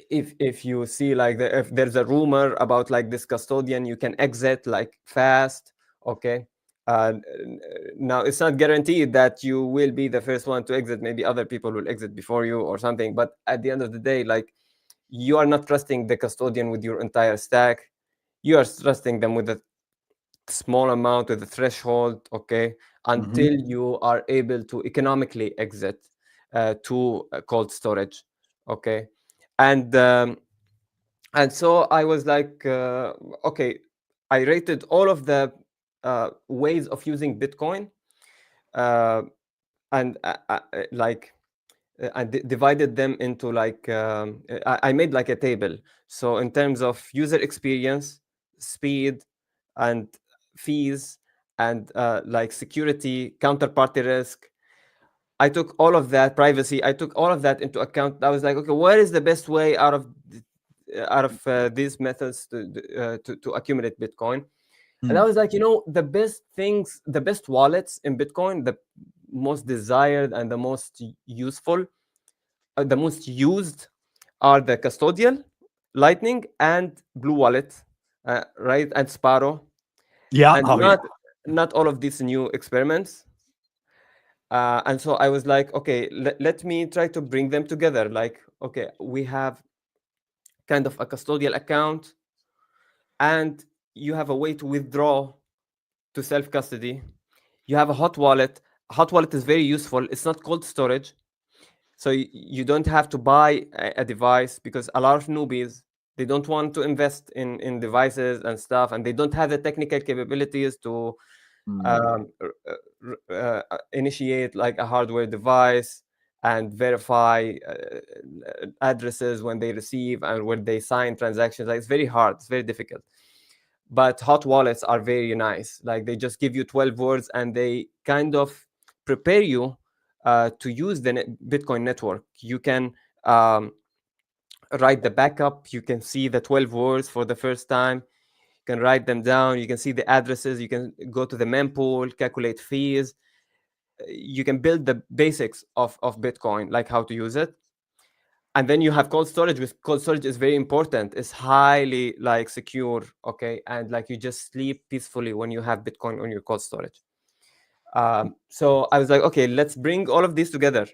if you see like if there's a rumor about like this custodian, you can exit like fast. Okay. Now it's not guaranteed that you will be the first one to exit. Maybe other people will exit before you or something, but at the end of the day, like, you are not trusting the custodian with your entire stack. You are trusting them with a small amount, with a threshold. Okay. Until you are able to economically exit to cold storage. Okay. And so I was like, okay, I rated all of the ways of using Bitcoin, and like I divided them into like I made like a table. So in terms of user experience, speed, and fees, and like security, counterparty risk, I took all of that, privacy, I took all of that into account. I was like, okay, what is the best way out of these methods to accumulate Bitcoin? And I was like, the best things, the best wallets in Bitcoin, the most desired and the most useful, the most used, are the custodial, Lightning, and Blue Wallet, right, and Sparrow. Yeah. And not all of these new experiments. And so I was like, okay, let me try to bring them together. Like, okay, we have kind of a custodial account, and you have a way to withdraw to self-custody. You have a hot wallet. Hot wallet is very useful. It's not cold storage. So you don't have to buy a device, because a lot of newbies, they don't want to invest in devices and stuff, and they don't have the technical capabilities to initiate like a hardware device and verify addresses when they receive and when they sign transactions. Like, it's very hard. It's very difficult. But hot wallets are very nice. Like, they just give you 12 words, and they kind of prepare you to use the Bitcoin network. You can write the backup. You can see the 12 words for the first time. You can write them down. You can see the addresses. You can go to the mempool, calculate fees. You can build the basics of Bitcoin, like how to use it. And then you have cold storage. With cold storage is very important. It's highly like secure. Okay. And like, you just sleep peacefully when you have Bitcoin on your cold storage. So I was like, okay, let's bring all of these together.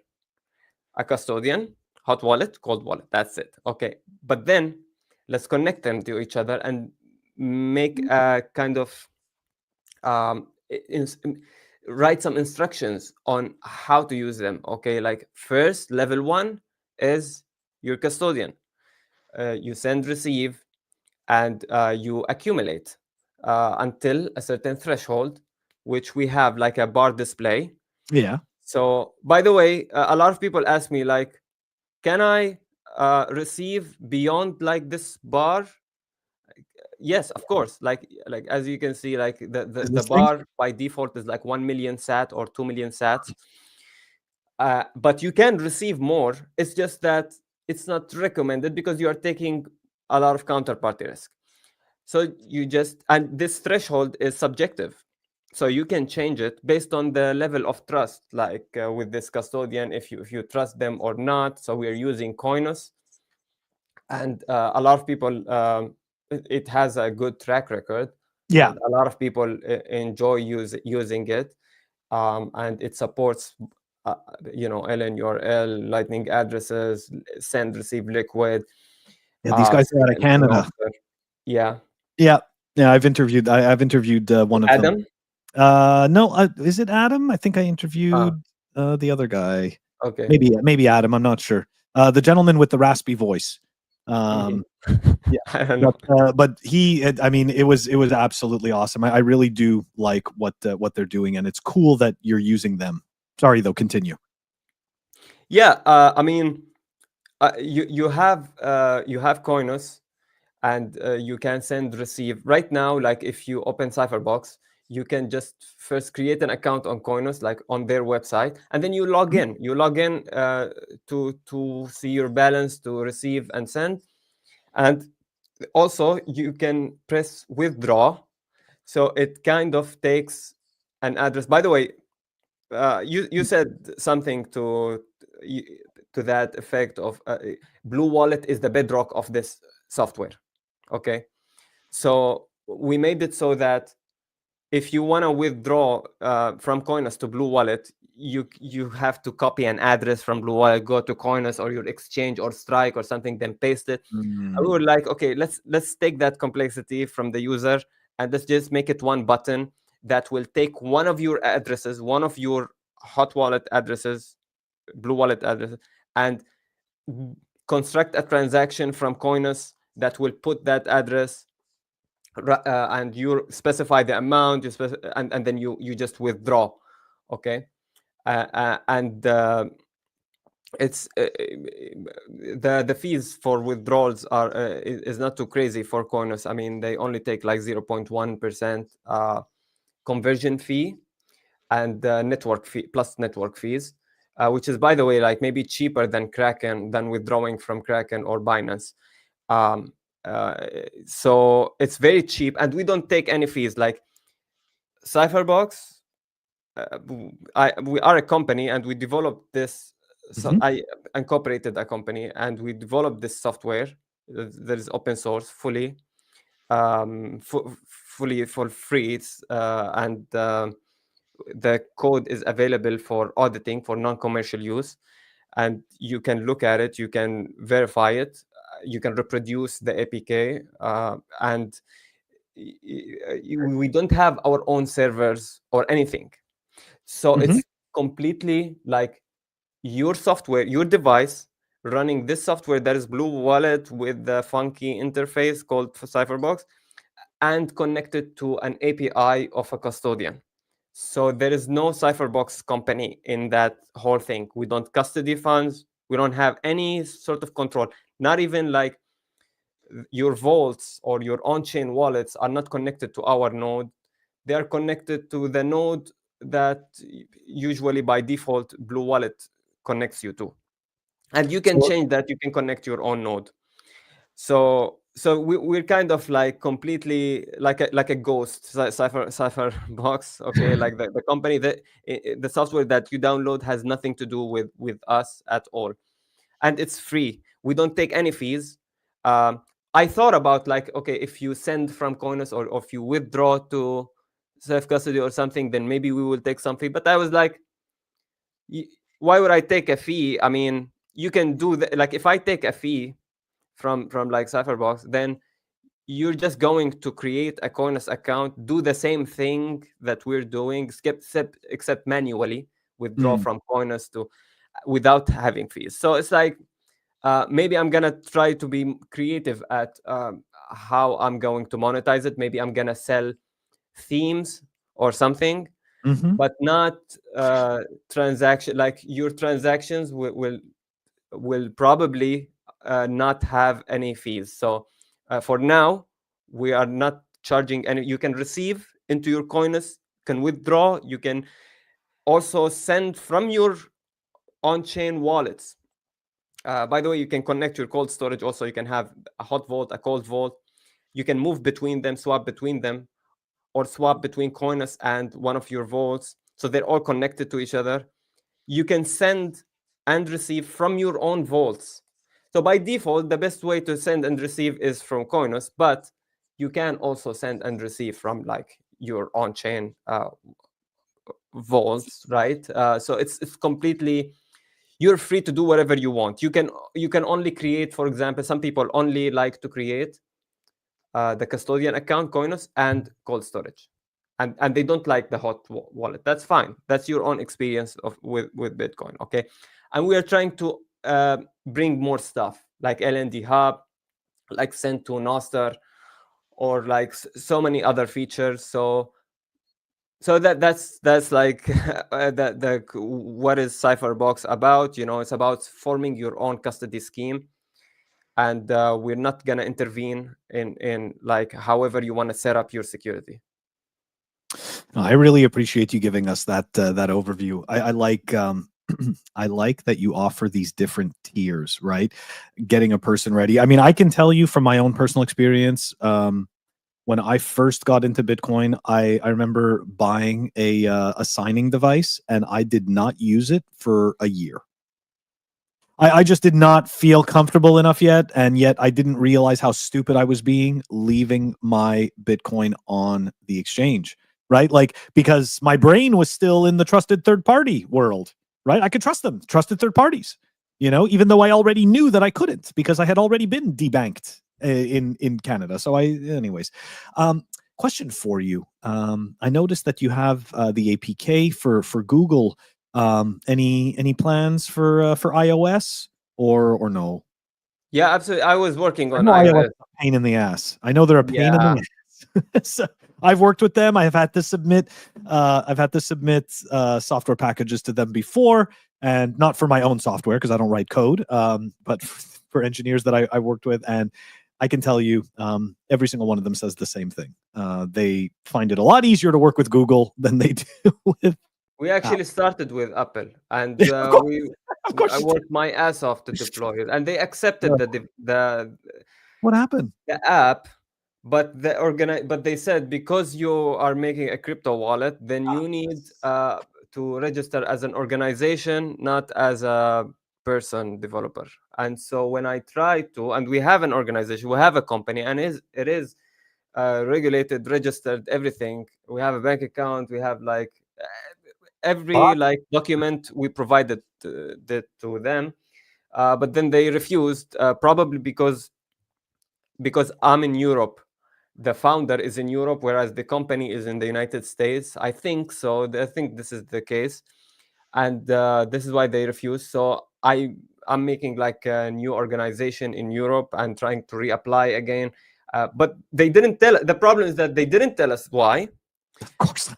A custodian, hot wallet, cold wallet. That's it. Okay. But then let's connect them to each other and make a kind of write some instructions on how to use them. Okay. Like, first, level 1 is your custodian. You send, receive, and you accumulate until a certain threshold, which we have like a bar display. Yeah. So, by the way, a lot of people ask me, like, can I receive beyond like this bar? Yes, of course. Like as you can see, like the bar by default is like 1 million sat or 2 million sats. But you can receive more. It's just that it's not recommended, because you are taking a lot of counterparty risk. So and this threshold is subjective. So you can change it based on the level of trust, like with this custodian, if you trust them or not. So we are using Coinus, and a lot of people, it has a good track record. Yeah. And a lot of people enjoy using it, and it supports LNURL, Lightning addresses, send, receive, liquid. Yeah, these guys are out of Canada. Yeah. I've interviewed one of Adam? them. No, is it Adam? I think I interviewed the other guy. Okay. Maybe Adam. I'm not sure. The gentleman with the raspy voice. Um, yeah, I don't know. but I mean, it was absolutely awesome. I really do like what they're doing, and it's cool that you're using them. Sorry, though, continue. Yeah, I mean, you have Coinus, and you can send receive right now. Like if you open cypherbox, you can just first create an account on Coinus, like on their website, and then you log in to see your balance, to receive and send. And also you can press withdraw, so it kind of takes an address. By the way, you said something to that effect of Blue Wallet is the bedrock of this software. Okay, so we made it so that if you want to withdraw from Coinus to Blue Wallet, you have to copy an address from Blue Wallet, go to Coinus or your exchange or Strike or something, then paste it. And we were like, okay, let's take that complexity from the user, and let's just make it one button that will take one of your addresses, one of your hot wallet addresses, Blue Wallet addresses, and construct a transaction from Coinus that will put that address, and you specify the amount, and then you just withdraw. Okay, and it's the fees for withdrawals are is not too crazy for Coinus. I mean, they only take like 0.1% conversion fee, and network fee plus network fees, which is, by the way, like maybe cheaper than Kraken, than withdrawing from Kraken or Binance. Um, so it's very cheap, and we don't take any fees. Like cypherbox, we are a company, and we developed this. So I incorporated a company, and we developed this software that is open source, fully for free. It's and the code is available for auditing, for non-commercial use, and you can look at it, you can verify it, you can reproduce the APK, and we don't have our own servers or anything. So it's completely like your software, your device running this software that is Blue Wallet with the funky interface called cypherbox, and connected to an API of a custodian. So there is no cypherbox company in that whole thing. We don't custody funds. We don't have any sort of control. Not even like your vaults or your on-chain wallets are not connected to our node. They are connected to the node that usually by default Blue Wallet connects you to. And you can change that. You can connect your own node. So we're kind of like completely like a ghost cipher box. Okay, like the company that the software that you download has nothing to do with us at all, and it's free. We don't take any fees. I thought about like, okay, if you send from Coinus, or if you withdraw to self custody or something, then maybe we will take some fee. But I was like, why would I take a fee? I mean, you can do that. Like if I take a fee from like cypherbox, then you're just going to create a Coinus account, do the same thing that we're doing, except manually withdraw from Coinus to without having fees. So it's like maybe I'm gonna try to be creative at how I'm going to monetize it. Maybe I'm gonna sell themes or something, but not transaction. Like your transactions will probably not have any fees. So for now, we are not charging any. You can receive into your Coinus, can withdraw. You can also send from your on-chain wallets. By the way, you can connect your cold storage. Also, you can have a hot vault, a cold vault. You can move between them, swap between them, or swap between Coinus and one of your vaults. So they're all connected to each other. You can send and receive from your own vaults. So by default, the best way to send and receive is from Coinus, but you can also send and receive from like your on-chain vaults, right? So it's completely, you're free to do whatever you want. You can only create, for example, some people only like to create the custodian account, Coinus, and cold storage, and they don't like the hot wallet. That's fine. That's your own experience with Bitcoin. Okay, and we are trying to bring more stuff like LND Hub, like sent to Nostr, or like so many other features. So that's like the what is cypherbox about. It's about forming your own custody scheme, and we're not gonna intervene in like however you want to set up your security. I really appreciate you giving us that overview. I like I like that you offer these different tiers, right? Getting a person ready. I mean, I can tell you from my own personal experience. When I first got into Bitcoin, I remember buying a signing device, and I did not use it for a year. I just did not feel comfortable enough yet, and yet I didn't realize how stupid I was being leaving my Bitcoin on the exchange, right? Like, because my brain was still in the trusted third party world, right? I could trust them, trusted third parties, even though I already knew that I couldn't because I had already been debanked in Canada. So anyways, question for you. I noticed that you have the APK for Google. Any plans for iOS or no? Yeah, absolutely. I was working I on know iOS is iOS. a pain in the ass. I know they're a pain in Yeah. the ass. So I've worked with them. I've had to submit software packages to them before, and not for my own software because I don't write code, but for engineers that I worked with. And I can tell you, every single one of them says the same thing. They find it a lot easier to work with Google than they do with We actually started with Apple, and Of course, of I course you did. worked my ass off to deploy it, and they accepted What happened? the app, but but they said because you are making a crypto wallet, then you need to register as an organization, not as a person developer. And so when I tried to, and we have an organization, we have a company, and it is regulated, registered, everything. We have a bank account. We have like every like document we provided to them, but then they refused, probably because I'm in Europe. The founder is in Europe, whereas the company is in the United States. I think so. I think this is the case, and this is why they refuse. So I'm making like a new organization in Europe and trying to reapply again. But they didn't tell. The problem is that they didn't tell us why. Of course.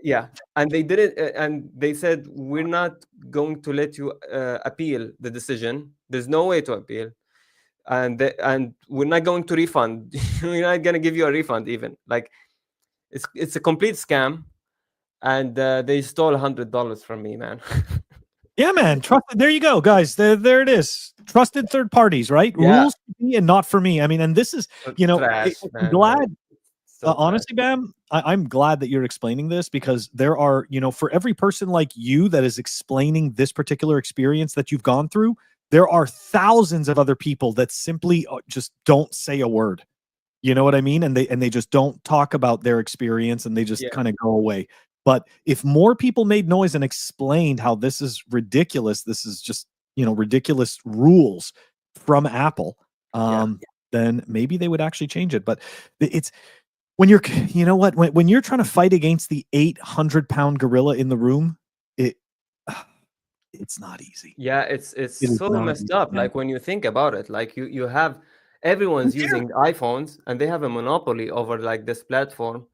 Yeah, and they didn't, and they said we're not going to let you appeal the decision. There's no way to appeal, and we're not going to refund. We're not going to give you a refund even. Like it's a complete scam, and they stole $100 from me, man. Yeah, man. Trusted. There you go, guys. There it is. Trusted third parties, right? Yeah. Rules for me and not for me. I mean, and this is, Trash, I'm man. glad. So Honestly, Bam, I'm glad that you're explaining this because there are, for every person like you that is explaining this particular experience that you've gone through, there are thousands of other people that simply just don't say a word. You know what I mean? And they just don't talk about their experience and they just kind of go away. But if more people made noise and explained how this is ridiculous, this is just, ridiculous rules from Apple, then maybe they would actually change it. But it's when you're, when you're trying to fight against the 800-pound gorilla in the room, it's not easy. Yeah, it's It so messed easy, up. man. Like when you think about it, like you have everyone's using iPhones and they have a monopoly over like this platform.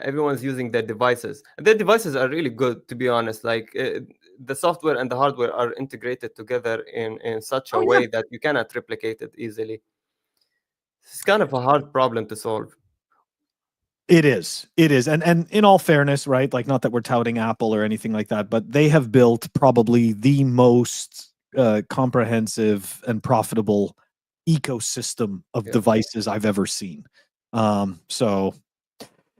Everyone's using their devices. And their devices are really good, to be honest. Like the software and the hardware are integrated together in such a way that you cannot replicate it easily. It's kind of a hard problem to solve. It is. And in all fairness, right? Like, not that we're touting Apple or anything like that, but they have built probably the most comprehensive and profitable ecosystem of devices I've ever seen. So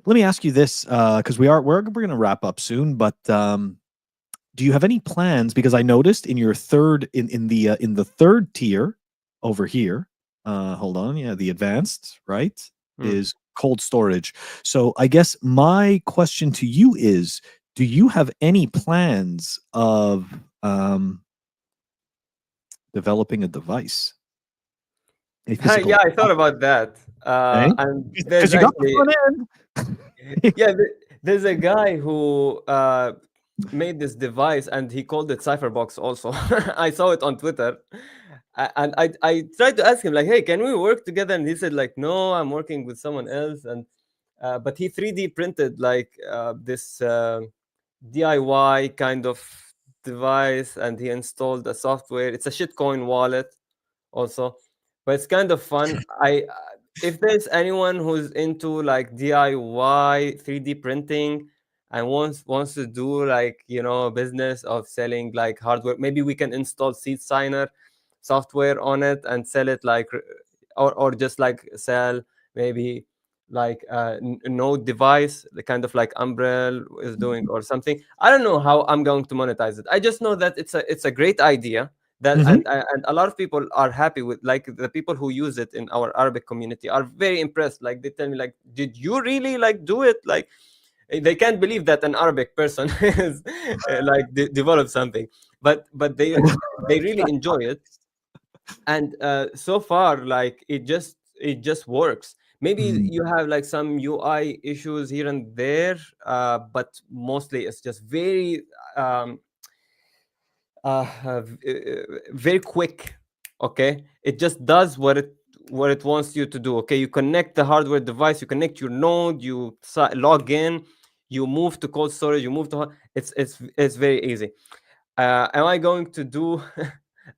let me ask you this, because we're going to wrap up soon, but do you have any plans? Because I noticed in your third in the third tier over here, hold on, the advanced, right, is cold storage. So I guess my question to you is, do you have any plans of developing a device? Yeah, I thought about that. And there's you got actually the front end. there's a guy who made this device, and he called it cypherbox also. I saw it on Twitter. And I tried to ask him, like, hey, can we work together? And he said, like, no, I'm working with someone else. And but he 3D printed like this DIY kind of device, and he installed a software. It's a shitcoin wallet also, but it's kind of fun. I If there's anyone who's into like DIY 3D printing and wants to do like, you know, a business of selling like hardware, maybe we can install Seed Signer software on it and sell it like, or just like sell maybe like a node device, the kind of like Umbrel is doing or something. I don't know how I'm going to monetize it. I just know that it's a great idea that, Mhm. and a lot of people are happy with, like the people who use it in our Arabic community are very impressed. Like they tell me like, did you really like do it? Like they can't believe that an Arabic person is like developed something, but they really enjoy it. And so far, like it just works. Maybe Mm. you have like some UI issues here and there, but mostly it's just very um, very quick. Okay, it just does what it wants you to do. Okay, you connect the hardware device, you connect your node, you log in, you move to cold storage, you move to it's very easy. Am I going to do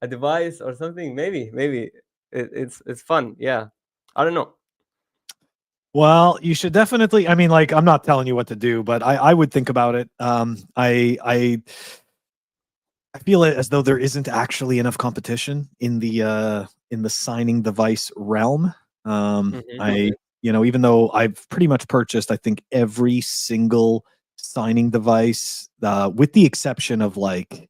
a device or something? Maybe it's fun. Yeah, I don't know. Well, you should definitely. I mean, like, I'm not telling you what to do, but I would think about it. I feel it as though there isn't actually enough competition in the signing device realm. Hmm. I even though I've pretty much purchased, I think every single signing device, with the exception of like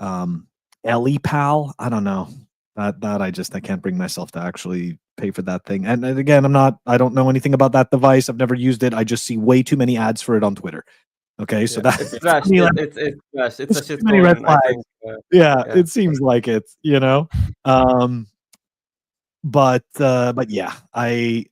EliPal. I don't know that I can't bring myself to actually pay for that thing. And again, I don't know anything about that device. I've never used it. I just see way too many ads for it on Twitter. Okay, so Yeah, that it's for trash. me, like, It's trash. It's a there's too shit many red coin, I flags. think. Yeah, Yeah. it seems like it. Um, but yeah, I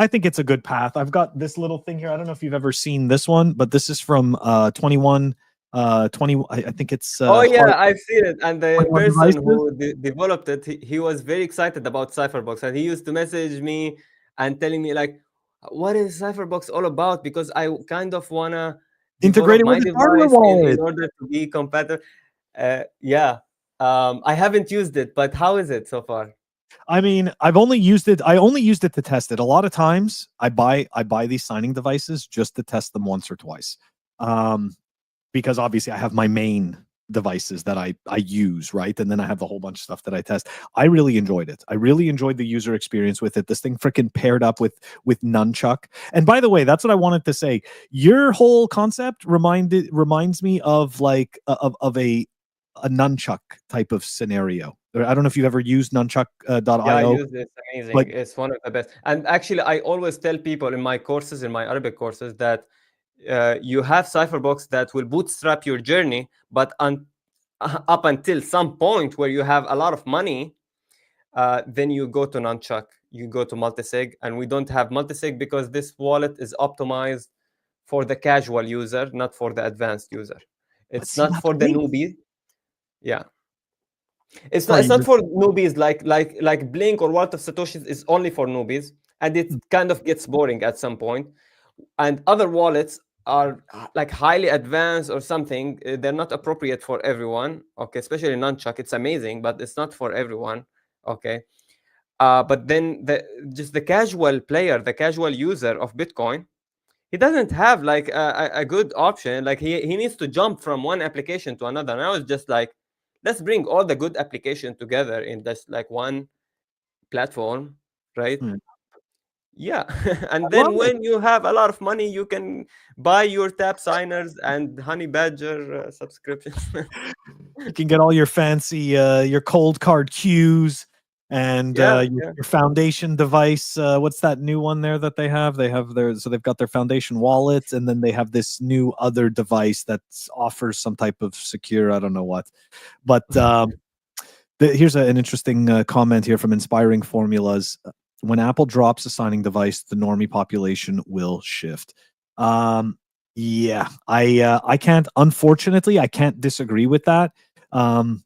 think it's a good path. I've got this little thing here. I don't know if you've ever seen this one, but this is from 21 20. I think it's Oh Heart yeah, I've seen it. And the 21 person devices. who developed it, he was very excited about Cypherbox, and he used to message me and telling me like, "What is Cypherbox all about?" Because I kind of wanna develop Integrated with my its hardware device in wallet. order to be compatible. Yeah, I haven't used it, but how is it so far? I mean, I only used it to test it. A lot of times I buy these signing devices just to test them once or twice. Um, because obviously I have my main devices that I use, right? And then I have the whole bunch of stuff that I test. I really enjoyed it. I really enjoyed the user experience with it. This thing freaking paired up with Nunchuck. And by the way, that's what I wanted to say. Your whole concept reminds me of like of a Nunchuck type of scenario. I don't know if you've ever used Yeah, I nunchuck.io, use it. It's but amazing. It's one of the best. And actually, I always tell people in my courses, in my Arabic courses, that you have Cypherbox that will bootstrap your journey, but up until some point where you have a lot of money, then you go to Nunchuck, you go to multisig, and we don't have multisig because this wallet is optimized for the casual user, not for the advanced user. It's see not that's for the the thing. newbie. Yeah. It's not. Sorry, It's not for newbies. Like Blink or Wallet of Satoshis is only for newbies, and it kind of gets boring at some point. And other wallets are like highly advanced or something. They're not appropriate for everyone. Okay, especially Nunchuck. It's amazing, but it's not for everyone. Okay. But then just the casual player, the casual user of Bitcoin, he doesn't have like a good option. Like he needs to jump from one application to another. And I was just like, let's bring all the good application together in just like one platform, right? Hmm. Yeah. I And love then it. when you have a lot of money, you can buy your tap signers and honey badger subscriptions. You can get all your fancy your cold card queues and Yeah, yeah. your foundation device. What's that new one there that they have? They've got their foundation wallet, and then they have this new other device that offers some type of secure, I don't know what. But here's an interesting comment here from Inspiring Formulas. When Apple drops a signing device, the normie population will shift. Um, Yeah, I can't. Unfortunately, I can't disagree with that. Um,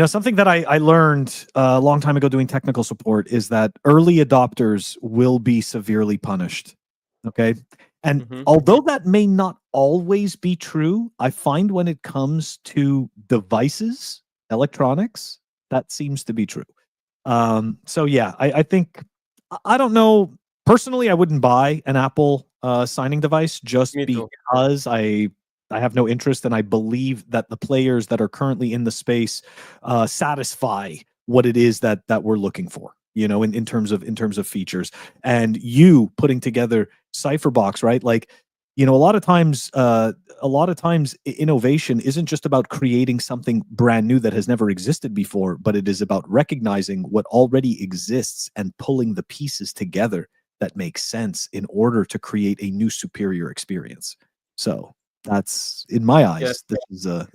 something that I learned a long time ago doing technical support is that early adopters will be severely punished. Okay. And Hmm. although that may not always be true, I find when it comes to devices, electronics, that seems to be true. So yeah, I think I don't know. Personally, I wouldn't buy an Apple signing device just Me too. because I have no interest, and I believe that the players that are currently in the space satisfy what it is that we're looking for. In terms of features, and you putting together cypherbox, right? Like, a lot of times innovation isn't just about creating something brand new that has never existed before, but it is about recognizing what already exists and pulling the pieces together that make sense in order to create a new superior experience. So that's, in my Yeah. eyes, this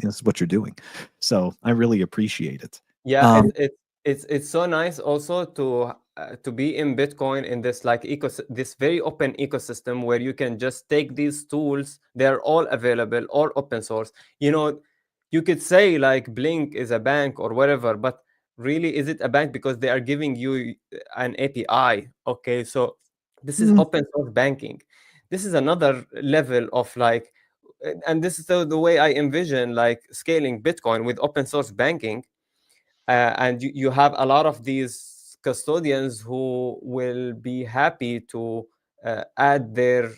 is what you're doing. So I really appreciate it. Yeah, Um, it's so nice also to be in Bitcoin in this like this very open ecosystem where you can just take these tools. They're all available, all open source. You know, you could say like Blink is a bank or whatever, but really, is it a bank because they are giving you an API? Okay, so this is mm, open source banking. This is another level of like, and this is the way I envision like scaling Bitcoin with open source banking. And you have a lot of these custodians who will be happy to add their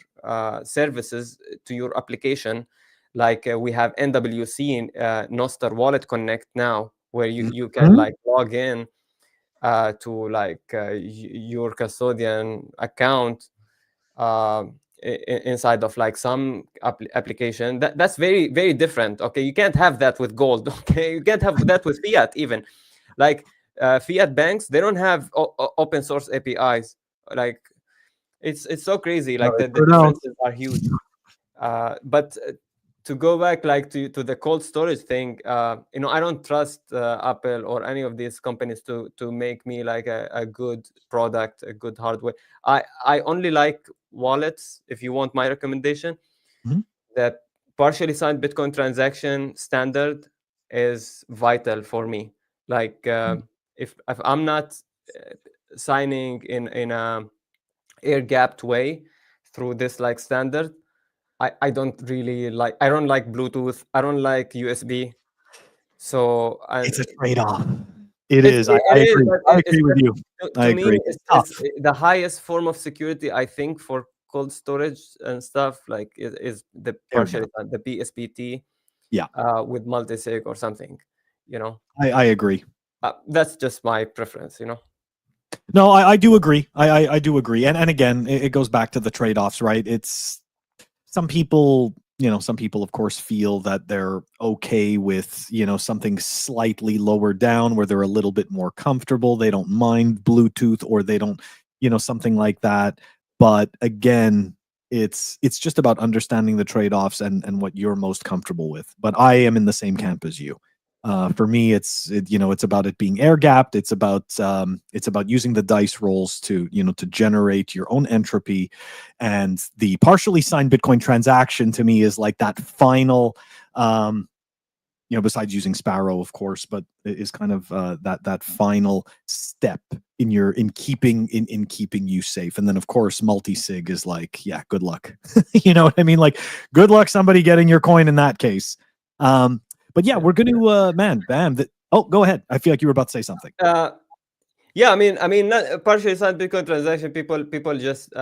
services to your application. Like we have NWC in Nostr Wallet Connect now, where you can mhm. like log in to like your custodian account uh, inside of like some application. That's very very different. Okay, you can't have that with gold. Okay, you can't have that with fiat even. Like fiat banks, they don't have open source APIs. Like it's so crazy. No, Like they the sure don't. differences are huge. But to go back like to the cold storage thing, I don't trust Apple or any of these companies to make me like a good product, a good hardware. I only like wallets. If you want my recommendation, Mhm. that partially signed Bitcoin transaction standard is vital for me. Like if I'm not uh, signing in a air gapped way through this like standard, I don't really like, I don't like Bluetooth, I don't like USB. So and It's a trade-off. It is. I it is, agree. but I it's agree with just, you. I to me agree. It's it's tough. the highest form of security I think for cold storage and stuff like is the Air gap. partially the PSPT Yeah, with multisig or something, you know. I agree. That's just my preference, you know. No, I do agree. I do agree. And again, it goes back to the trade-offs, right? It's some people of course feel that they're okay with, something slightly lower down where they're a little bit more comfortable. They don't mind Bluetooth, or they don't, something like that. But again, it's just about understanding the trade-offs and what you're most comfortable with. But I am in the same camp as you. For me, it's about it being air gapped. It's about using the dice rolls to generate your own entropy, and the partially signed Bitcoin transaction to me is like that final, besides using Sparrow, of course, but it is kind of that final step in keeping you safe. And then of course multi-sig is like, yeah, good luck. You know what I mean? Like, good luck somebody getting your coin in that case. But yeah, Yeah. we're going to man, bam. Oh, go ahead. I feel like you were about to say something. uh, Yeah, I mean, not partially signed Bitcoin transaction. People just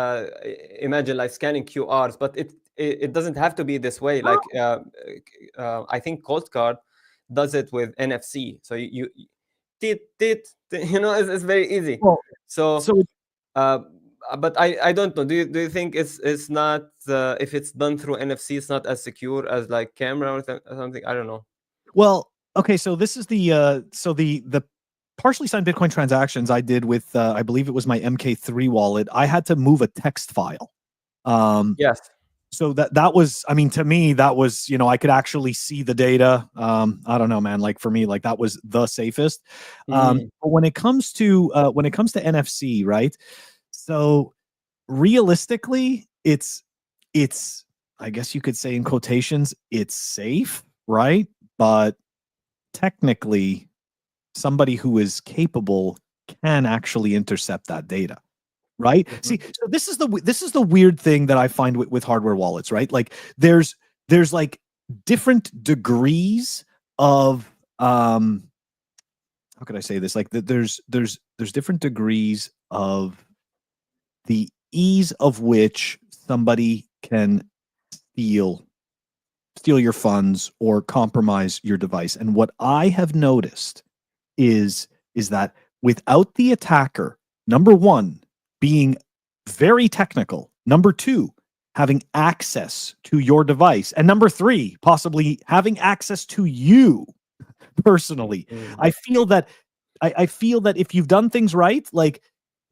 imagine like scanning QRs, but it doesn't have to be this way. Like I think Cold Card does it with NFC. So it's very easy. Well, So, so uh, but I don't know. Do you think it's not if it's done through NFC, it's not as secure as like camera or something? I don't know. Well, okay, so this is the partially signed Bitcoin transactions I did with, I believe it was my MK3 wallet. I had to move a text file. Um, Yes. so that was, I mean, to me, that was, I could actually see the data. I don't know, man. Like, for me, like, that was the safest. Mm, But when it comes to NFC, right? So realistically, it's, I guess you could say in quotations, it's safe, right? But technically, somebody who is capable can actually intercept that data, right? Mhm. See, so this is the weird thing that I find with hardware wallets, right? Like there's like different degrees of how could I say this? Like there's different degrees of the ease of which somebody can steal your funds or compromise your device. And what I have noticed is that without the attacker, number one, being very technical, number two, having access to your device, and number three, possibly having access to you personally. Mm. I feel that I feel that if you've done things right, like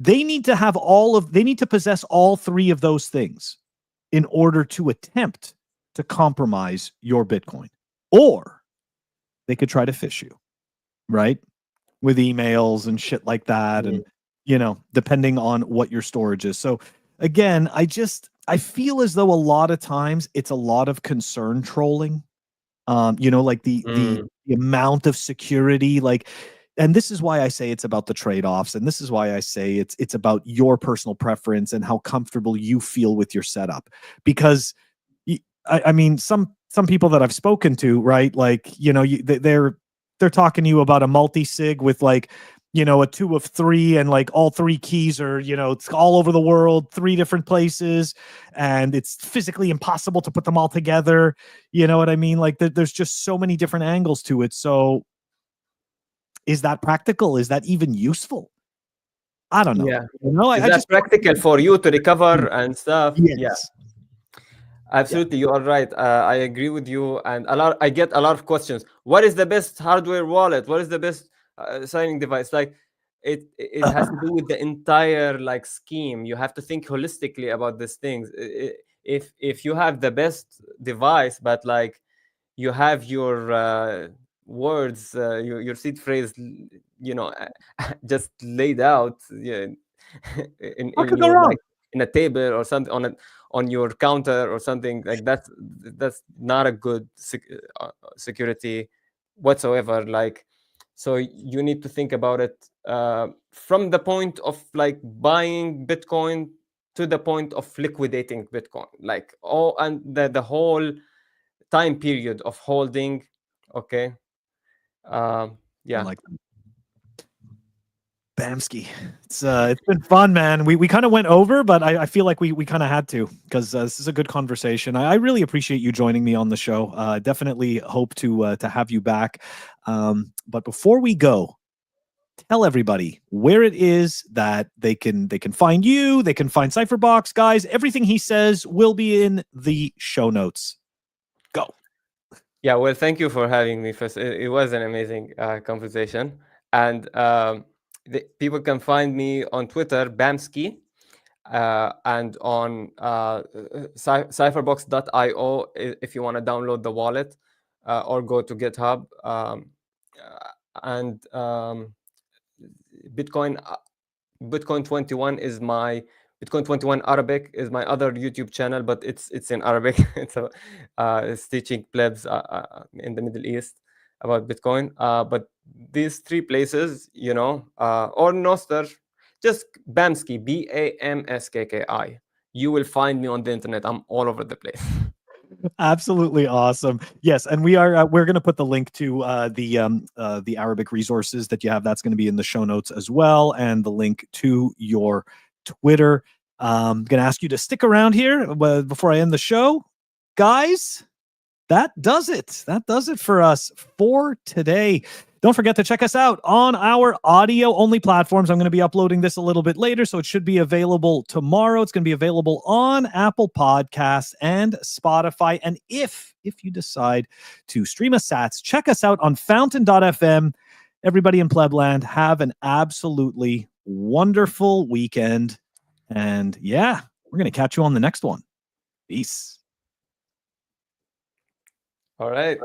they need to possess all three of those things in order to attempt to compromise your Bitcoin. Or they could try to phish you, right? With emails and shit like that. And, depending on what your storage is. So again, I feel as though a lot of times it's a lot of concern trolling. Like the amount of security, like, and this is why I say it's about the trade-offs, and this is why I say it's about your personal preference and how comfortable you feel with your setup. Because I mean, some people that I've spoken to, right? Like, they're talking to you about a multi-sig with like, a 2 of 3, and like all 3 keys are, it's all over the world, 3 different places, and it's physically impossible to put them all together. You know what I mean? Like there's just so many different angles to it. So is that practical? Is that even useful? I don't know. Yeah. Is I that just practical for you to recover and stuff? yes. Yeah. Absolutely, you are right. I agree with you, and I get a lot of questions. What is the best hardware wallet? What is the best signing device? Like, it has to do with the entire like scheme. You have to think holistically about these things. If you have the best device, but like you have your words, your seed phrase, just laid out, What in could go your wrong? like in a table or something on your counter or something like that, that's not a good security whatsoever. Like, so you need to think about it from the point of like buying Bitcoin to the point of liquidating Bitcoin, like all and the whole time period of holding. Okay. I Yeah. like that. Bamskki. It's been fun, man. We kind of went over, but I feel like we kind of had to, because this is a good conversation. I really appreciate you joining me on the show. Definitely hope to have you back. But before we go, tell everybody where it is that they can find you. They can find Cypherbox, guys. Everything he says will be in the show notes. Go. Yeah, well, thank you for having me. First, it was an amazing conversation, and people can find me on Twitter, Bamskki, and on cypherbox.io if you want to download the wallet, or go to GitHub, and Bitcoin. Bitcoin 21 is my Bitcoin 21 Arabic is my other YouTube channel, but it's in Arabic. It's teaching plebs in the Middle East about Bitcoin. But these 3 places, or Noster, just Bamskki, Bamskki. You will find me on the internet. I'm all over the place. Absolutely awesome. Yes, and we're going to put the link to the Arabic resources that you have. That's going to be in the show notes as well, and the link to your Twitter. I'm going to ask you to stick around here before I end the show, guys. That does it. That does it for us for today. Don't forget to check us out on our audio-only platforms. I'm going to be uploading this a little bit later, so it should be available tomorrow. It's going to be available on Apple Podcasts and Spotify. And if you decide to stream us sats, check us out on fountain.fm. Everybody in Plebland, have an absolutely wonderful weekend. And yeah, we're going to catch you on the next one. Peace. All right.